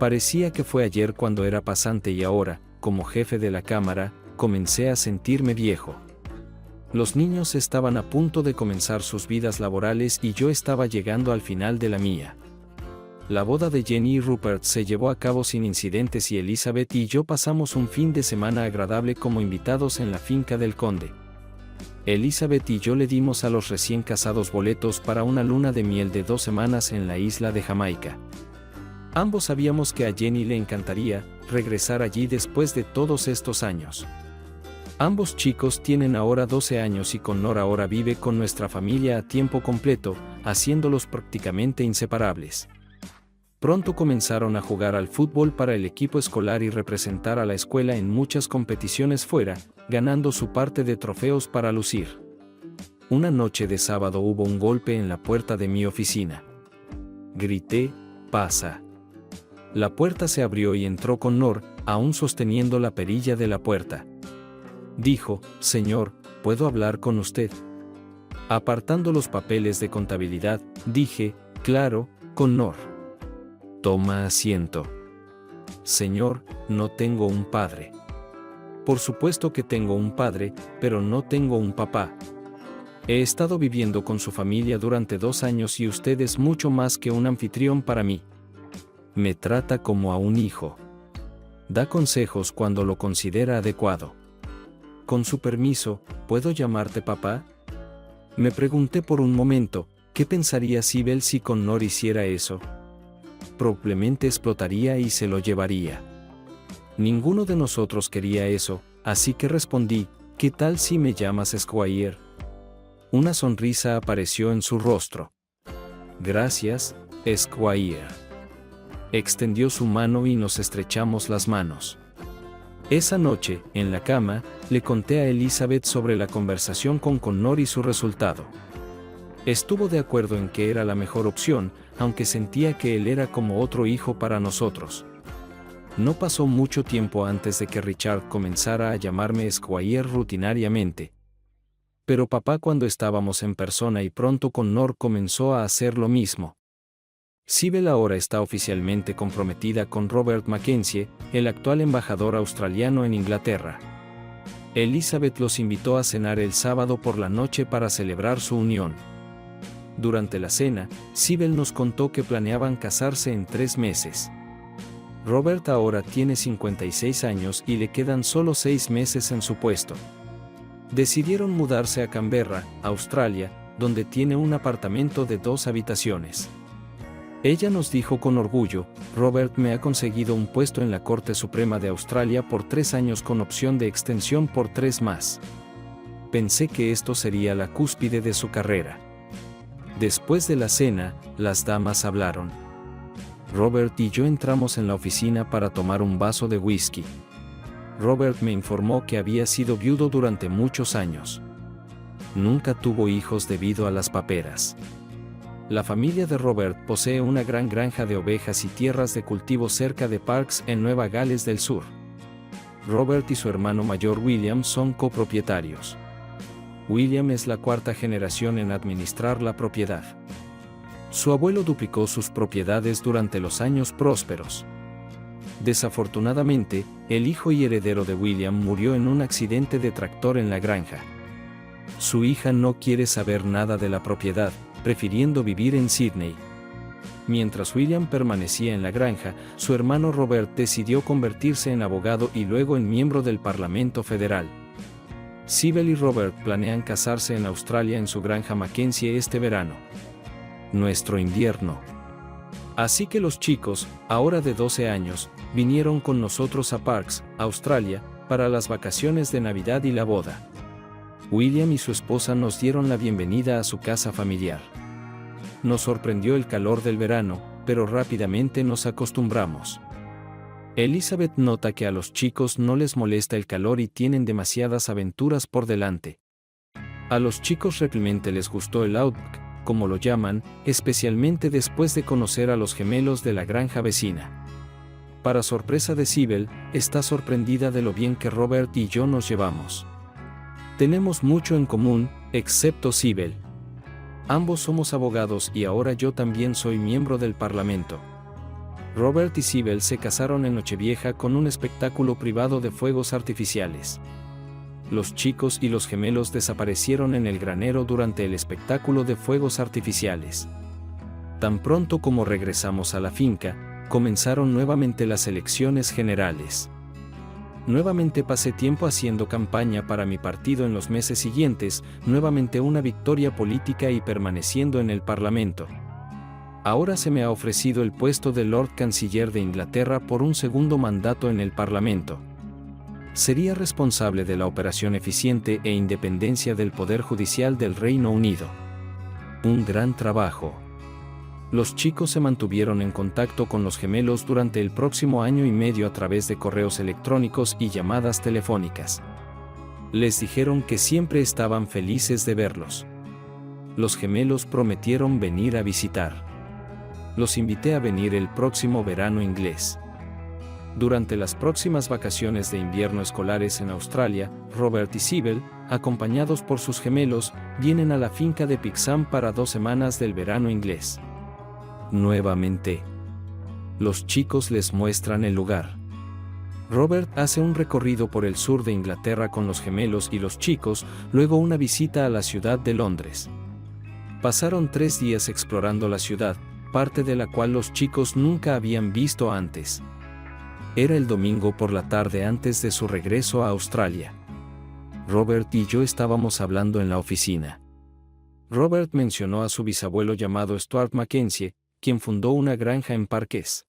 Parecía que fue ayer cuando era pasante y ahora, como jefe de la cámara, comencé a sentirme viejo. Los niños estaban a punto de comenzar sus vidas laborales y yo estaba llegando al final de la mía. La boda de Jenny y Rupert se llevó a cabo sin incidentes y Elizabeth y yo pasamos un fin de semana agradable como invitados en la finca del conde. Elizabeth y yo le dimos a los recién casados boletos para una luna de miel de 2 semanas en la isla de Jamaica. Ambos sabíamos que a Jenny le encantaría regresar allí después de todos estos años. Ambos chicos tienen ahora 12 años y Connor ahora vive con nuestra familia a tiempo completo, haciéndolos prácticamente inseparables. Pronto comenzaron a jugar al fútbol para el equipo escolar y representar a la escuela en muchas competiciones fuera, ganando su parte de trofeos para lucir. Una noche de sábado hubo un golpe en la puerta de mi oficina. Grité, «¡Pasa!». La puerta se abrió y entró Connor, aún sosteniendo la perilla de la puerta. Dijo, «Señor, ¿puedo hablar con usted?». Apartando los papeles de contabilidad, dije, «Claro, Connor». «Toma asiento». «Señor, no tengo un padre». «Por supuesto que tengo un padre, pero no tengo un papá. He estado viviendo con su familia durante 2 años y usted es mucho más que un anfitrión para mí. Me trata como a un hijo. Da consejos cuando lo considera adecuado. Con su permiso, ¿puedo llamarte papá?». Me pregunté por un momento, ¿qué pensaría Sybil si Connor hiciera eso? Probablemente explotaría y se lo llevaría. Ninguno de nosotros quería eso, así que respondí, «¿Qué tal si me llamas Squire?». Una sonrisa apareció en su rostro. «Gracias, Squire». Extendió su mano y nos estrechamos las manos. Esa noche, en la cama, le conté a Elizabeth sobre la conversación con Connor y su resultado. Estuvo de acuerdo en que era la mejor opción, aunque sentía que él era como otro hijo para nosotros. No pasó mucho tiempo antes de que Richard comenzara a llamarme Squire rutinariamente. Pero papá cuando estábamos en persona y pronto Connor comenzó a hacer lo mismo. Sybil ahora está oficialmente comprometida con Robert Mackenzie, el actual embajador australiano en Inglaterra. Elizabeth los invitó a cenar el sábado por la noche para celebrar su unión. Durante la cena, Sybil nos contó que planeaban casarse en 3 meses. Robert ahora tiene 56 años y le quedan solo 6 meses en su puesto. Decidieron mudarse a Canberra, Australia, donde tiene un apartamento de 2 habitaciones. Ella nos dijo con orgullo, «Robert me ha conseguido un puesto en la Corte Suprema de Australia por 3 años con opción de extensión por 3 más». Pensé que esto sería la cúspide de su carrera. Después de la cena, las damas hablaron. Robert y yo entramos en la oficina para tomar un vaso de whisky. Robert me informó que había sido viudo durante muchos años. Nunca tuvo hijos debido a las paperas. La familia de Robert posee una gran granja de ovejas y tierras de cultivo cerca de Parkes en Nueva Gales del Sur. Robert y su hermano mayor William son copropietarios. William es la 4ª generación en administrar la propiedad. Su abuelo duplicó sus propiedades durante los años prósperos. Desafortunadamente, el hijo y heredero de William murió en un accidente de tractor en la granja. Su hija no quiere saber nada de la propiedad, prefiriendo vivir en Sydney. Mientras William permanecía en la granja, su hermano Robert decidió convertirse en abogado y luego en miembro del Parlamento Federal. Sybil y Robert planean casarse en Australia en su granja Mackenzie este verano. Nuestro invierno. Así que los chicos, ahora de 12 años, vinieron con nosotros a Parkes, Australia, para las vacaciones de Navidad y la boda. William y su esposa nos dieron la bienvenida a su casa familiar. Nos sorprendió el calor del verano, pero rápidamente nos acostumbramos. Elizabeth nota que a los chicos no les molesta el calor y tienen demasiadas aventuras por delante. A los chicos realmente les gustó el outback, como lo llaman, especialmente después de conocer a los gemelos de la granja vecina. Para sorpresa de Sybil, está sorprendida de lo bien que Robert y yo nos llevamos. Tenemos mucho en común, excepto Sybil. Ambos somos abogados y ahora yo también soy miembro del Parlamento. Robert y Sibel se casaron en Nochevieja con un espectáculo privado de fuegos artificiales. Los chicos y los gemelos desaparecieron en el granero durante el espectáculo de fuegos artificiales. Tan pronto como regresamos a la finca, comenzaron nuevamente las elecciones generales. Nuevamente pasé tiempo haciendo campaña para mi partido en los meses siguientes, nuevamente una victoria política y permaneciendo en el Parlamento. Ahora se me ha ofrecido el puesto de Lord Canciller de Inglaterra por un segundo mandato en el Parlamento. Sería responsable de la operación eficiente e independencia del Poder Judicial del Reino Unido. Un gran trabajo. Los chicos se mantuvieron en contacto con los gemelos durante el próximo año y medio a través de correos electrónicos y llamadas telefónicas. Les dijeron que siempre estaban felices de verlos. Los gemelos prometieron venir a visitar. Los invité a venir el próximo verano inglés. Durante las próximas vacaciones de invierno escolares en Australia, Robert y Sibel, acompañados por sus gemelos, vienen a la finca de Pixham para 2 semanas del verano inglés. Nuevamente, los chicos les muestran el lugar. Robert hace un recorrido por el sur de Inglaterra con los gemelos y los chicos, luego una visita a la ciudad de Londres. Pasaron 3 días explorando la ciudad, parte de la cual los chicos nunca habían visto antes. Era el domingo por la tarde antes de su regreso a Australia. Robert y yo estábamos hablando en la oficina. Robert mencionó a su bisabuelo llamado Stuart Mackenzie, quien fundó una granja en Parques.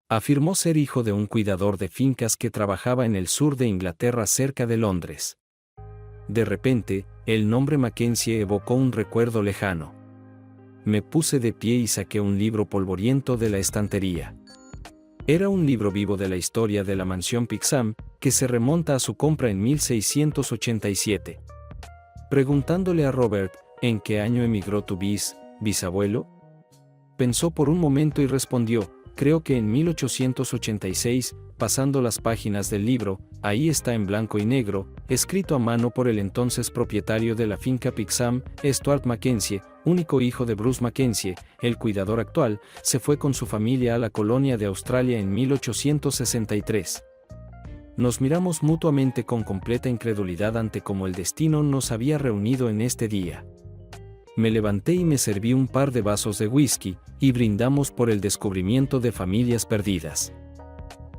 Afirmó ser hijo de un cuidador de fincas que trabajaba en el sur de Inglaterra cerca de Londres. De repente, el nombre Mackenzie evocó un recuerdo lejano. Me puse de pie y saqué un libro polvoriento de la estantería. Era un libro vivo de la historia de la mansión Pixham, que se remonta a su compra en 1687. Preguntándole a Robert, ¿en qué año emigró tu bisabuelo? Pensó por un momento y respondió, creo que en 1886, pasando las páginas del libro, ahí está en blanco y negro, escrito a mano por el entonces propietario de la finca Pixham, Stuart Mackenzie, único hijo de Bruce Mackenzie, el cuidador actual, se fue con su familia a la colonia de Australia en 1863. Nos miramos mutuamente con completa incredulidad ante cómo el destino nos había reunido en este día. Me levanté y me serví un par de vasos de whisky, y brindamos por el descubrimiento de familias perdidas.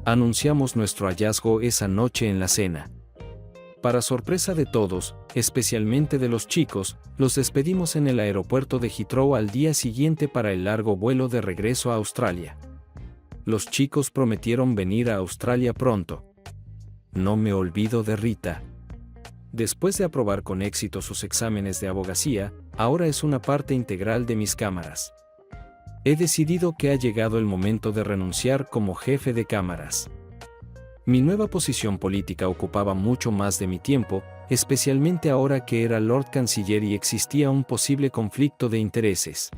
Anunciamos nuestro hallazgo esa noche en la cena. Para sorpresa de todos, especialmente de los chicos, los despedimos en el aeropuerto de Heathrow al día siguiente para el largo vuelo de regreso a Australia. Los chicos prometieron venir a Australia pronto. No me olvido de Rita. Después de aprobar con éxito sus exámenes de abogacía, ahora es una parte integral de mis cámaras. He decidido que ha llegado el momento de renunciar como jefe de cámaras. Mi nueva posición política ocupaba mucho más de mi tiempo, especialmente ahora que era Lord Canciller y existía un posible conflicto de intereses.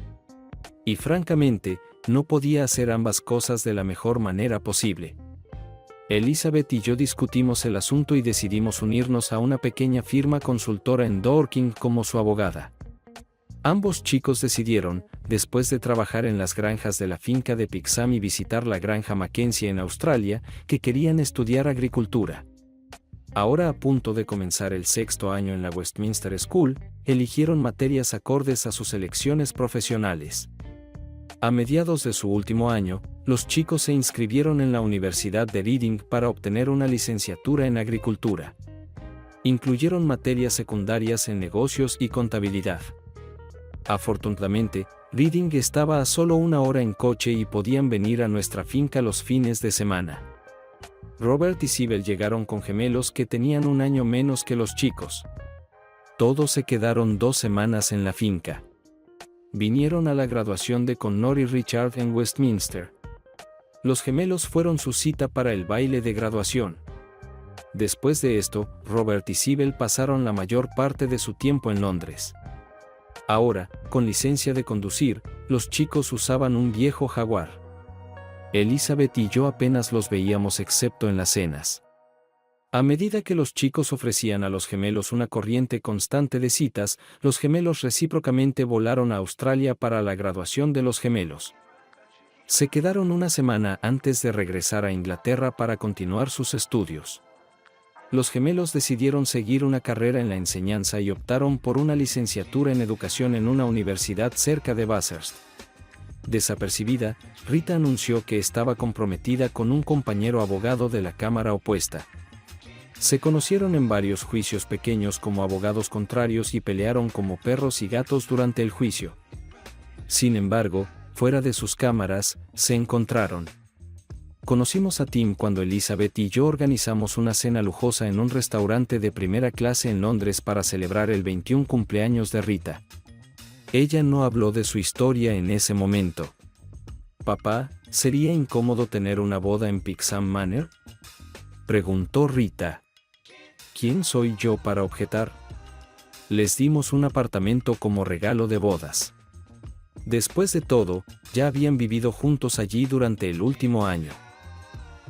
Y francamente, no podía hacer ambas cosas de la mejor manera posible. Elizabeth y yo discutimos el asunto y decidimos unirnos a una pequeña firma consultora en Dorking como su abogada. Ambos chicos decidieron, después de trabajar en las granjas de la finca de Pixham y visitar la granja Mackenzie en Australia, que querían estudiar agricultura. Ahora a punto de comenzar el 6º año en la Westminster School, eligieron materias acordes a sus elecciones profesionales. A mediados de su último año, los chicos se inscribieron en la Universidad de Reading para obtener una licenciatura en agricultura. Incluyeron materias secundarias en negocios y contabilidad. Afortunadamente, Reading estaba a solo 1 hora en coche y podían venir a nuestra finca los fines de semana. Robert y Sibel llegaron con gemelos que tenían 1 año menos que los chicos. Todos se quedaron 2 semanas en la finca. Vinieron a la graduación de Connor y Richard en Westminster. Los gemelos fueron su cita para el baile de graduación. Después de esto, Robert y Sibel pasaron la mayor parte de su tiempo en Londres. Ahora, con licencia de conducir, los chicos usaban un viejo Jaguar. Elizabeth y yo apenas los veíamos excepto en las cenas. A medida que los chicos ofrecían a los gemelos una corriente constante de citas, los gemelos recíprocamente volaron a Australia para la graduación de los gemelos. Se quedaron una semana antes de regresar a Inglaterra para continuar sus estudios. Los gemelos decidieron seguir una carrera en la enseñanza y optaron por una licenciatura en educación en una universidad cerca de Bathurst. Desapercibida, Rita anunció que estaba comprometida con un compañero abogado de la cámara opuesta. Se conocieron en varios juicios pequeños como abogados contrarios y pelearon como perros y gatos durante el juicio. Sin embargo, fuera de sus cámaras, se encontraron. Conocimos a Tim cuando Elizabeth y yo organizamos una cena lujosa en un restaurante de primera clase en Londres para celebrar el 21 cumpleaños de Rita. Ella no habló de su historia en ese momento. «Papá, ¿sería incómodo tener una boda en Pixham Manor?», preguntó Rita. ¿Quién soy yo para objetar? Les dimos un apartamento como regalo de bodas. Después de todo, ya habían vivido juntos allí durante el último año.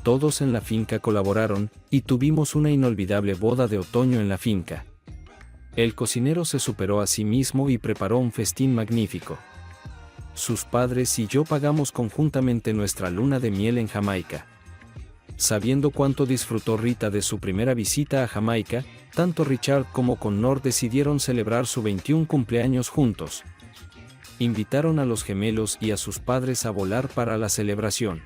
Todos en la finca colaboraron, y tuvimos una inolvidable boda de otoño en la finca. El cocinero se superó a sí mismo y preparó un festín magnífico. Sus padres y yo pagamos conjuntamente nuestra luna de miel en Jamaica. Sabiendo cuánto disfrutó Rita de su primera visita a Jamaica, tanto Richard como Connor decidieron celebrar su 21 cumpleaños juntos. Invitaron a los gemelos y a sus padres a volar para la celebración.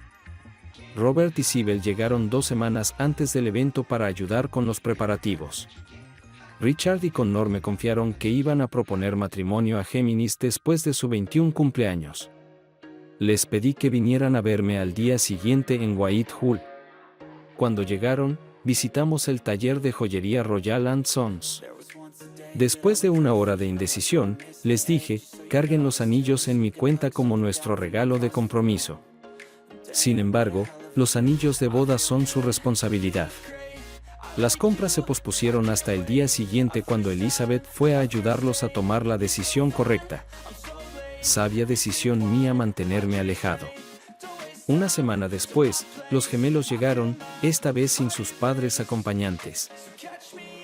Robert y Sybil llegaron 2 semanas antes del evento para ayudar con los preparativos. Richard y Connor me confiaron que iban a proponer matrimonio a Géminis después de su 21 cumpleaños. Les pedí que vinieran a verme al día siguiente en Whitehall. Cuando llegaron, visitamos el taller de joyería Royal & Sons. Después de una hora de indecisión, les dije, carguen los anillos en mi cuenta como nuestro regalo de compromiso. Sin embargo, los anillos de boda son su responsabilidad. Las compras se pospusieron hasta el día siguiente cuando Elizabeth fue a ayudarlos a tomar la decisión correcta. Sabia decisión mía mantenerme alejado. Una semana después, los gemelos llegaron, esta vez sin sus padres acompañantes.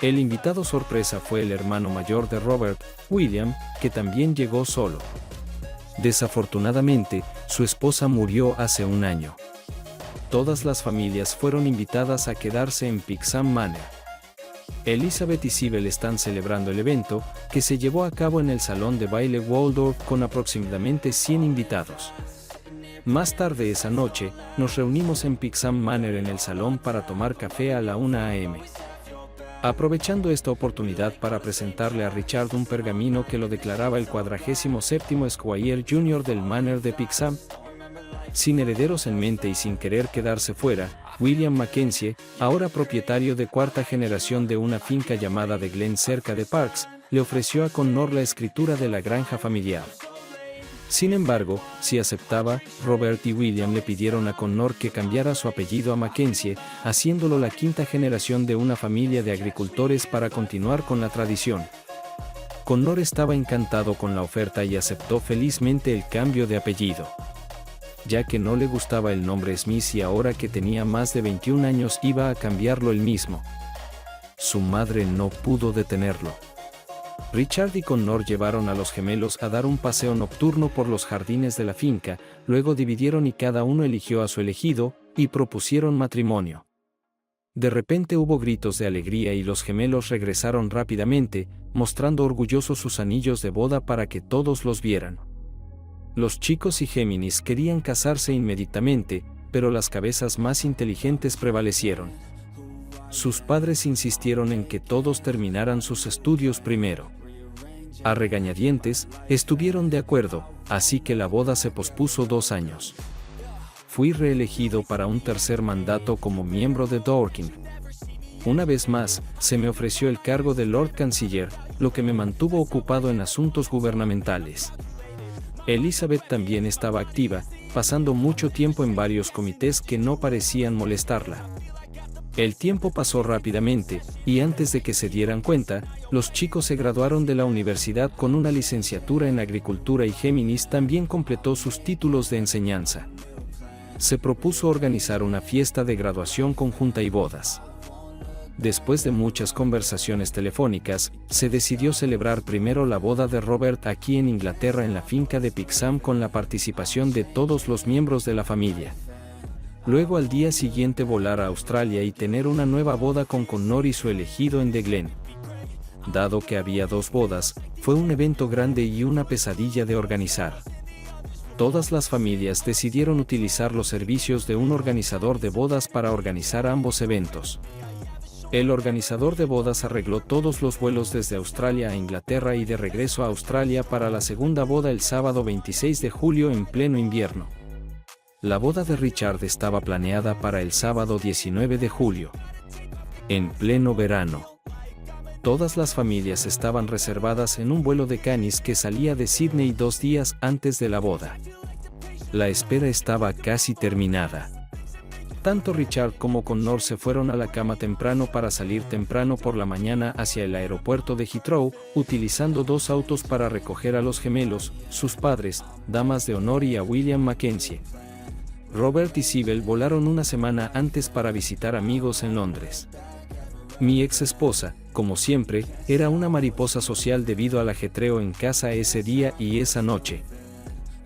El invitado sorpresa fue el hermano mayor de Robert, William, que también llegó solo. Desafortunadamente, su esposa murió hace un año. Todas las familias fueron invitadas a quedarse en Pixham Manor. Elizabeth y Sybil están celebrando el evento, que se llevó a cabo en el salón de baile Waldorf con aproximadamente 100 invitados. Más tarde esa noche, nos reunimos en Pixham Manor en el salón para tomar café a la 1 a.m. Aprovechando esta oportunidad para presentarle a Richard un pergamino que lo declaraba el 47º Squire Jr. del Manor de Pixham. Sin herederos en mente y sin querer quedarse fuera, William Mackenzie, ahora propietario de 4ª generación de una finca llamada The Glen cerca de Parks, le ofreció a Connor la escritura de la granja familiar. Sin embargo, si aceptaba, Robert y William le pidieron a Connor que cambiara su apellido a Mackenzie, haciéndolo la 5ª generación de una familia de agricultores para continuar con la tradición. Connor estaba encantado con la oferta y aceptó felizmente el cambio de apellido. Ya que no le gustaba el nombre Smith y ahora que tenía más de 21 años iba a cambiarlo él mismo. Su madre no pudo detenerlo. Richard y Connor llevaron a los gemelos a dar un paseo nocturno por los jardines de la finca, luego dividieron y cada uno eligió a su elegido, y propusieron matrimonio. De repente hubo gritos de alegría y los gemelos regresaron rápidamente, mostrando orgullosos sus anillos de boda para que todos los vieran. Los chicos y Géminis querían casarse inmediatamente, pero las cabezas más inteligentes prevalecieron. Sus padres insistieron en que todos terminaran sus estudios primero. A regañadientes, estuvieron de acuerdo, así que la boda se pospuso 2 años. Fui reelegido para un tercer mandato como miembro de Dorking. Una vez más, se me ofreció el cargo de Lord Canciller, lo que me mantuvo ocupado en asuntos gubernamentales. Elizabeth también estaba activa, pasando mucho tiempo en varios comités que no parecían molestarla. El tiempo pasó rápidamente, y antes de que se dieran cuenta, los chicos se graduaron de la universidad con una licenciatura en agricultura y Géminis también completó sus títulos de enseñanza. Se propuso organizar una fiesta de graduación conjunta y bodas. Después de muchas conversaciones telefónicas, se decidió celebrar primero la boda de Robert aquí en Inglaterra en la finca de Pixham con la participación de todos los miembros de la familia. Luego al día siguiente volar a Australia y tener una nueva boda con Connor y su elegido en The Glen. Dado que había 2 bodas, fue un evento grande y una pesadilla de organizar. Todas las familias decidieron utilizar los servicios de un organizador de bodas para organizar ambos eventos. El organizador de bodas arregló todos los vuelos desde Australia a Inglaterra y de regreso a Australia para la segunda boda el sábado 26 de julio en pleno invierno. La boda de Richard estaba planeada para el sábado 19 de julio. En pleno verano. Todas las familias estaban reservadas en un vuelo de Canis que salía de Sydney 2 días antes de la boda. La espera estaba casi terminada. Tanto Richard como Connor se fueron a la cama temprano para salir temprano por la mañana hacia el aeropuerto de Heathrow, utilizando 2 autos para recoger a los gemelos, sus padres, damas de honor y a William Mackenzie. Robert y Sybil volaron una semana antes para visitar amigos en Londres. Mi ex esposa, como siempre, era una mariposa social debido al ajetreo en casa ese día y esa noche.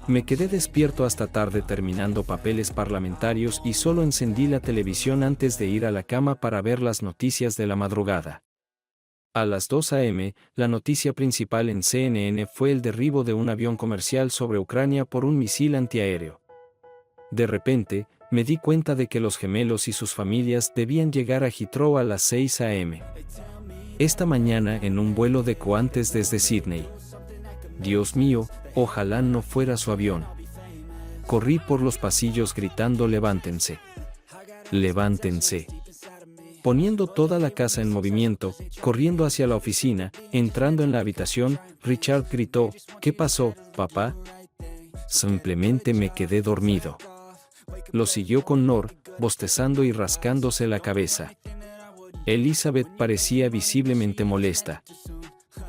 Me quedé despierto hasta tarde terminando papeles parlamentarios y solo encendí la televisión antes de ir a la cama para ver las noticias de la madrugada. A las 2 a.m., la noticia principal en CNN fue el derribo de un avión comercial sobre Ucrania por un misil antiaéreo. De repente, me di cuenta de que los gemelos y sus familias debían llegar a Heathrow a las 6 a.m. esta mañana en un vuelo de Qantas desde Sydney. Dios mío, ojalá no fuera su avión. Corrí por los pasillos gritando levántense. Levántense. Poniendo toda la casa en movimiento, corriendo hacia la oficina, entrando en la habitación, Richard gritó, ¿qué pasó, papá? Simplemente me quedé dormido. Lo siguió Connor, bostezando y rascándose la cabeza. Elizabeth parecía visiblemente molesta.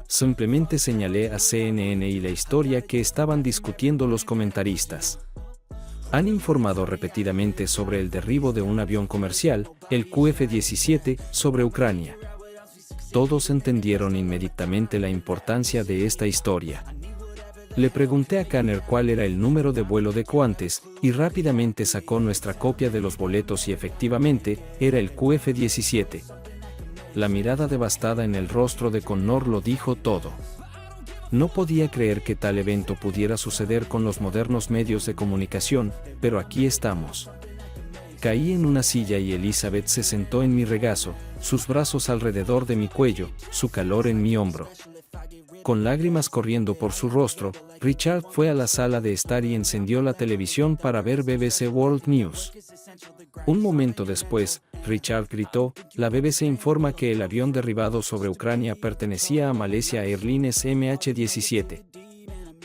Simplemente señalé a CNN y la historia que estaban discutiendo los comentaristas. Han informado repetidamente sobre el derribo de un avión comercial, el QF-17, sobre Ucrania. Todos entendieron inmediatamente la importancia de esta historia. Le pregunté a Kanner cuál era el número de vuelo de Qantas, y rápidamente sacó nuestra copia de los boletos y efectivamente, era el QF-17. La mirada devastada en el rostro de Connor lo dijo todo. No podía creer que tal evento pudiera suceder con los modernos medios de comunicación, pero aquí estamos. Caí en una silla y Elizabeth se sentó en mi regazo, sus brazos alrededor de mi cuello, su calor en mi hombro. Con lágrimas corriendo por su rostro, Richard fue a la sala de estar y encendió la televisión para ver BBC World News. Un momento después, Richard gritó, la BBC informa que el avión derribado sobre Ucrania pertenecía a Malaysia Airlines MH17.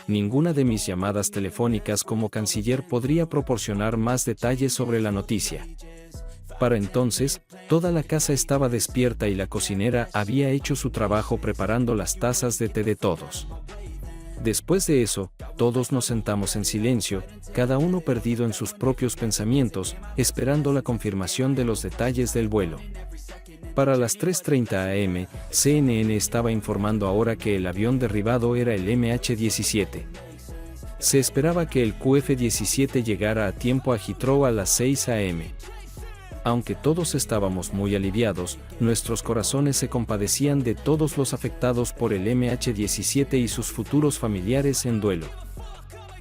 Ninguna de mis llamadas telefónicas como canciller podría proporcionar más detalles sobre la noticia. Para entonces, toda la casa estaba despierta y la cocinera había hecho su trabajo preparando las tazas de té de todos. Después de eso, todos nos sentamos en silencio, cada uno perdido en sus propios pensamientos, esperando la confirmación de los detalles del vuelo. Para las 3:30 am, CNN estaba informando ahora que el avión derribado era el MH17. Se esperaba que el QF-17 llegara a tiempo a Heathrow a las 6 am. Aunque todos estábamos muy aliviados, nuestros corazones se compadecían de todos los afectados por el MH17 y sus futuros familiares en duelo.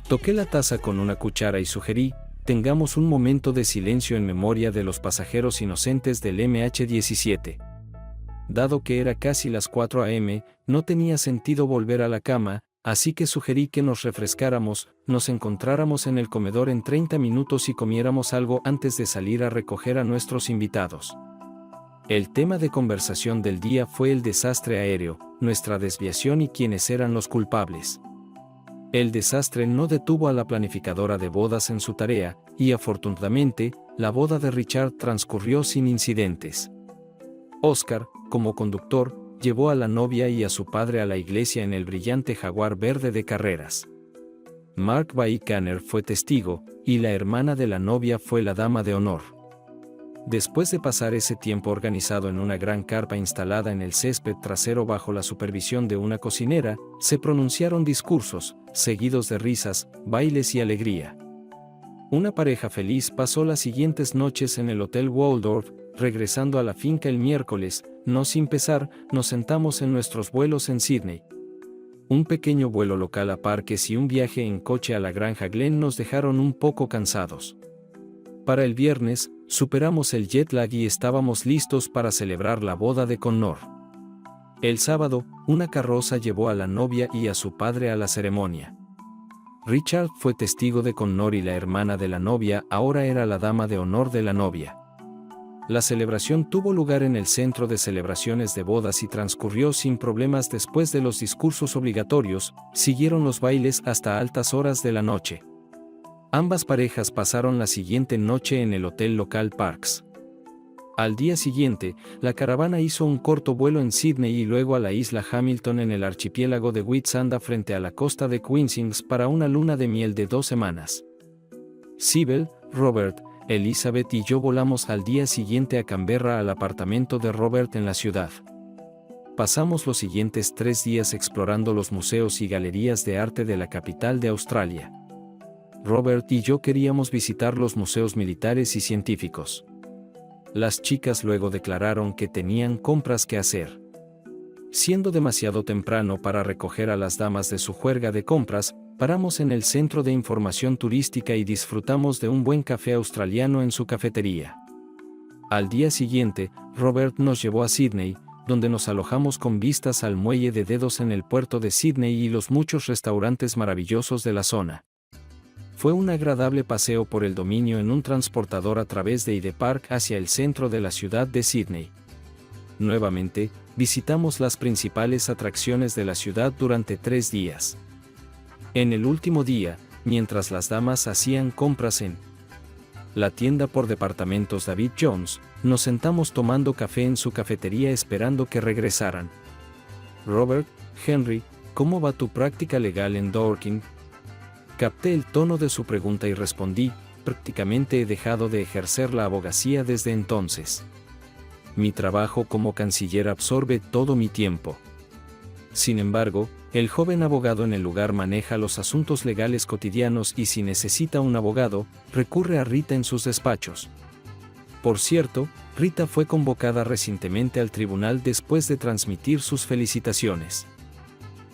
Toqué la taza con una cuchara y sugerí, tengamos un momento de silencio en memoria de los pasajeros inocentes del MH17. Dado que era casi las 4 am, no tenía sentido volver a la cama, así que sugerí que nos refrescáramos, nos encontráramos en el comedor en 30 minutos y comiéramos algo antes de salir a recoger a nuestros invitados. El tema de conversación del día fue el desastre aéreo, nuestra desviación y quiénes eran los culpables. El desastre no detuvo a la planificadora de bodas en su tarea, y afortunadamente, la boda de Richard transcurrió sin incidentes. Oscar, como conductor, llevó a la novia y a su padre a la iglesia en el brillante Jaguar verde de carreras. Mark Kanner fue testigo, y la hermana de la novia fue la dama de honor. Después de pasar ese tiempo organizado en una gran carpa instalada en el césped trasero bajo la supervisión de una cocinera, se pronunciaron discursos, seguidos de risas, bailes y alegría. Una pareja feliz pasó las siguientes noches en el Hotel Waldorf. Regresando a la finca el miércoles, no sin pesar, nos sentamos en nuestros vuelos en Sydney. Un pequeño vuelo local a Parques y un viaje en coche a la granja Glen nos dejaron un poco cansados. Para el viernes, superamos el jet lag y estábamos listos para celebrar la boda de Connor. El sábado, una carroza llevó a la novia y a su padre a la ceremonia. Richard fue testigo de Connor y la hermana de la novia ahora era la dama de honor de la novia. La celebración tuvo lugar en el centro de celebraciones de bodas y transcurrió sin problemas. Después de los discursos obligatorios, siguieron los bailes hasta altas horas de la noche. Ambas parejas pasaron la siguiente noche en el hotel local Parks. Al día siguiente, la caravana hizo un corto vuelo en Sydney y luego a la isla Hamilton en el archipiélago de Whitsunday frente a la costa de Queensland para una luna de miel de 2 semanas. Sybil, Robert, Elizabeth y yo volamos al día siguiente a Canberra al apartamento de Robert en la ciudad. Pasamos los siguientes 3 días explorando los museos y galerías de arte de la capital de Australia. Robert y yo queríamos visitar los museos militares y científicos. Las chicas luego declararon que tenían compras que hacer. Siendo demasiado temprano para recoger a las damas de su juerga de compras, paramos en el centro de información turística y disfrutamos de un buen café australiano en su cafetería. Al día siguiente, Robert nos llevó a Sydney, donde nos alojamos con vistas al muelle de Dedos en el puerto de Sydney y los muchos restaurantes maravillosos de la zona. Fue un agradable paseo por el dominio en un transportador a través de Hyde Park hacia el centro de la ciudad de Sydney. Nuevamente, visitamos las principales atracciones de la ciudad durante 3 días. En el último día, mientras las damas hacían compras en la tienda por departamentos David Jones, nos sentamos tomando café en su cafetería esperando que regresaran. Robert, Henry, ¿cómo va tu práctica legal en Dorking? Capté el tono de su pregunta y respondí, prácticamente he dejado de ejercer la abogacía desde entonces. Mi trabajo como canciller absorbe todo mi tiempo. Sin embargo, el joven abogado en el lugar maneja los asuntos legales cotidianos y si necesita un abogado, recurre a Rita en sus despachos. Por cierto, Rita fue convocada recientemente al tribunal después de transmitir sus felicitaciones.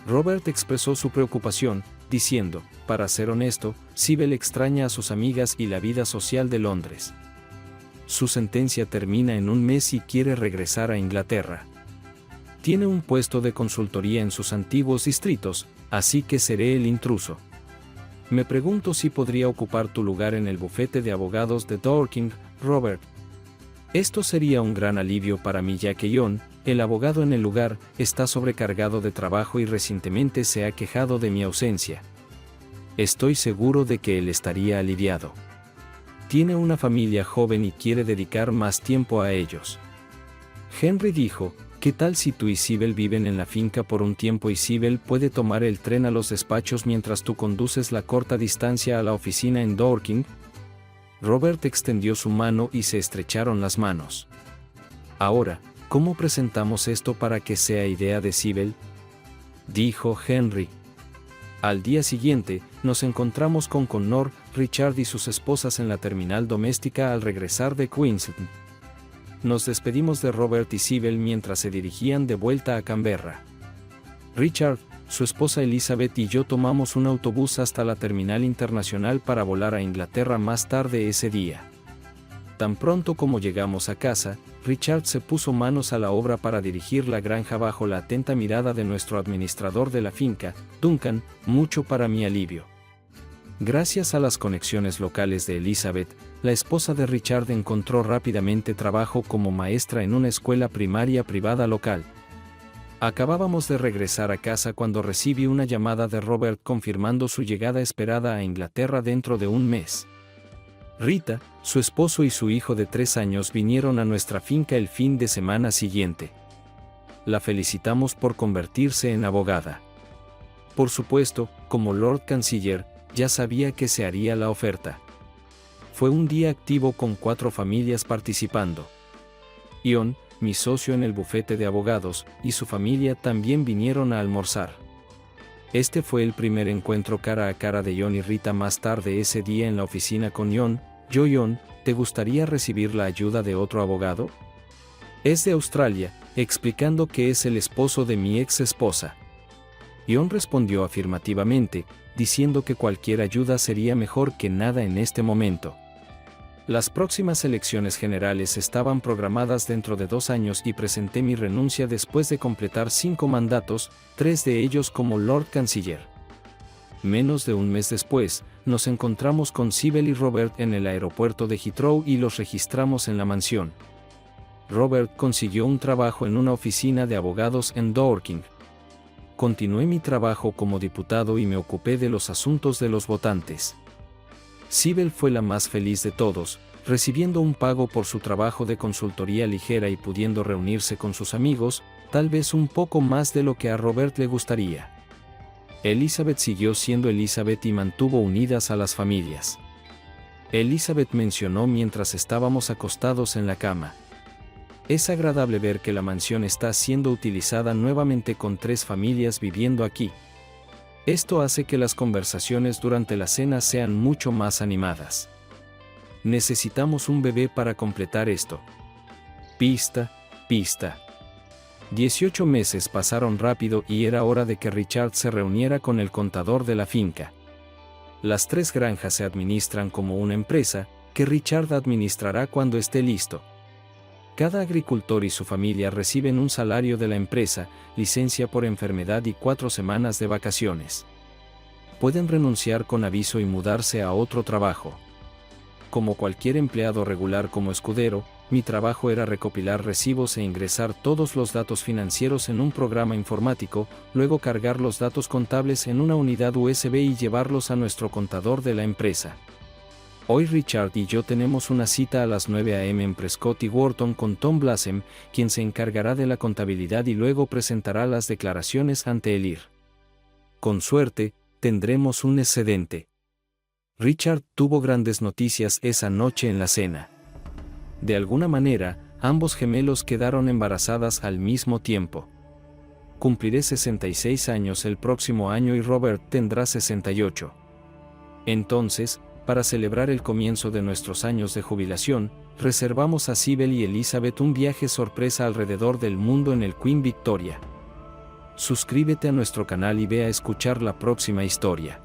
Robert expresó su preocupación, diciendo, para ser honesto, Sybil extraña a sus amigas y la vida social de Londres. Su sentencia termina en un mes y quiere regresar a Inglaterra. Tiene un puesto de consultoría en sus antiguos distritos, así que seré el intruso. Me pregunto si podría ocupar tu lugar en el bufete de abogados de Dorking, Robert. Esto sería un gran alivio para mí ya que John, el abogado en el lugar, está sobrecargado de trabajo y recientemente se ha quejado de mi ausencia. Estoy seguro de que él estaría aliviado. Tiene una familia joven y quiere dedicar más tiempo a ellos. Henry dijo, ¿qué tal si tú y Sybil viven en la finca por un tiempo y Sybil puede tomar el tren a los despachos mientras tú conduces la corta distancia a la oficina en Dorking? Robert extendió su mano y se estrecharon las manos. Ahora, ¿cómo presentamos esto para que sea idea de Sybil? Dijo Henry. Al día siguiente, nos encontramos con Connor, Richard y sus esposas en la terminal doméstica al regresar de Queensland. Nos despedimos de Robert y Sybil mientras se dirigían de vuelta a Canberra. Richard, su esposa Elizabeth y yo tomamos un autobús hasta la terminal internacional para volar a Inglaterra más tarde ese día. Tan pronto como llegamos a casa, Richard se puso manos a la obra para dirigir la granja bajo la atenta mirada de nuestro administrador de la finca, Duncan, mucho para mi alivio. Gracias a las conexiones locales de Elizabeth, la esposa de Richard encontró rápidamente trabajo como maestra en una escuela primaria privada local. Acabábamos de regresar a casa cuando recibí una llamada de Robert confirmando su llegada esperada a Inglaterra dentro de un mes. Rita, su esposo y su hijo de 3 años vinieron a nuestra finca el fin de semana siguiente. La felicitamos por convertirse en abogada. Por supuesto, como Lord Canciller, ya sabía que se haría la oferta. Fue un día activo con 4 familias participando. Ion, mi socio en el bufete de abogados, y su familia también vinieron a almorzar. Este fue el primer encuentro cara a cara de Ion y Rita más tarde ese día en la oficina con Ion. Ion, ¿te gustaría recibir la ayuda de otro abogado? Es de Australia, explicando que es el esposo de mi ex esposa. Ion respondió afirmativamente, diciendo que cualquier ayuda sería mejor que nada en este momento. Las próximas elecciones generales estaban programadas dentro de 2 años y presenté mi renuncia después de completar 5 mandatos, 3 de ellos como Lord Canciller. Menos de un mes después, nos encontramos con Sibel y Robert en el aeropuerto de Heathrow y los registramos en la mansión. Robert consiguió un trabajo en una oficina de abogados en Dorking. Continué mi trabajo como diputado y me ocupé de los asuntos de los votantes. Sibel fue la más feliz de todos, recibiendo un pago por su trabajo de consultoría ligera y pudiendo reunirse con sus amigos, tal vez un poco más de lo que a Robert le gustaría. Elizabeth siguió siendo Elizabeth y mantuvo unidas a las familias. Elizabeth mencionó mientras estábamos acostados en la cama. Es agradable ver que la mansión está siendo utilizada nuevamente con 3 familias viviendo aquí. Esto hace que las conversaciones durante la cena sean mucho más animadas. Necesitamos un bebé para completar esto. Pista. 18 meses pasaron rápido y era hora de que Richard se reuniera con el contador de la finca. Las 3 granjas se administran como una empresa, que Richard administrará cuando esté listo. Cada agricultor y su familia reciben un salario de la empresa, licencia por enfermedad y 4 semanas de vacaciones. Pueden renunciar con aviso y mudarse a otro trabajo. Como cualquier empleado regular como escudero, mi trabajo era recopilar recibos e ingresar todos los datos financieros en un programa informático, luego cargar los datos contables en una unidad USB y llevarlos a nuestro contador de la empresa. Hoy Richard y yo tenemos una cita a las 9 a.m. en Prescott y Wharton con Tom Blasem, quien se encargará de la contabilidad y luego presentará las declaraciones ante el IR. Con suerte, tendremos un excedente. Richard tuvo grandes noticias esa noche en la cena. De alguna manera, ambos gemelos quedaron embarazadas al mismo tiempo. Cumpliré 66 años el próximo año y Robert tendrá 68. Entonces, para celebrar el comienzo de nuestros años de jubilación, reservamos a Sibel y Elizabeth un viaje sorpresa alrededor del mundo en el Queen Victoria. Suscríbete a nuestro canal y ve a escuchar la próxima historia.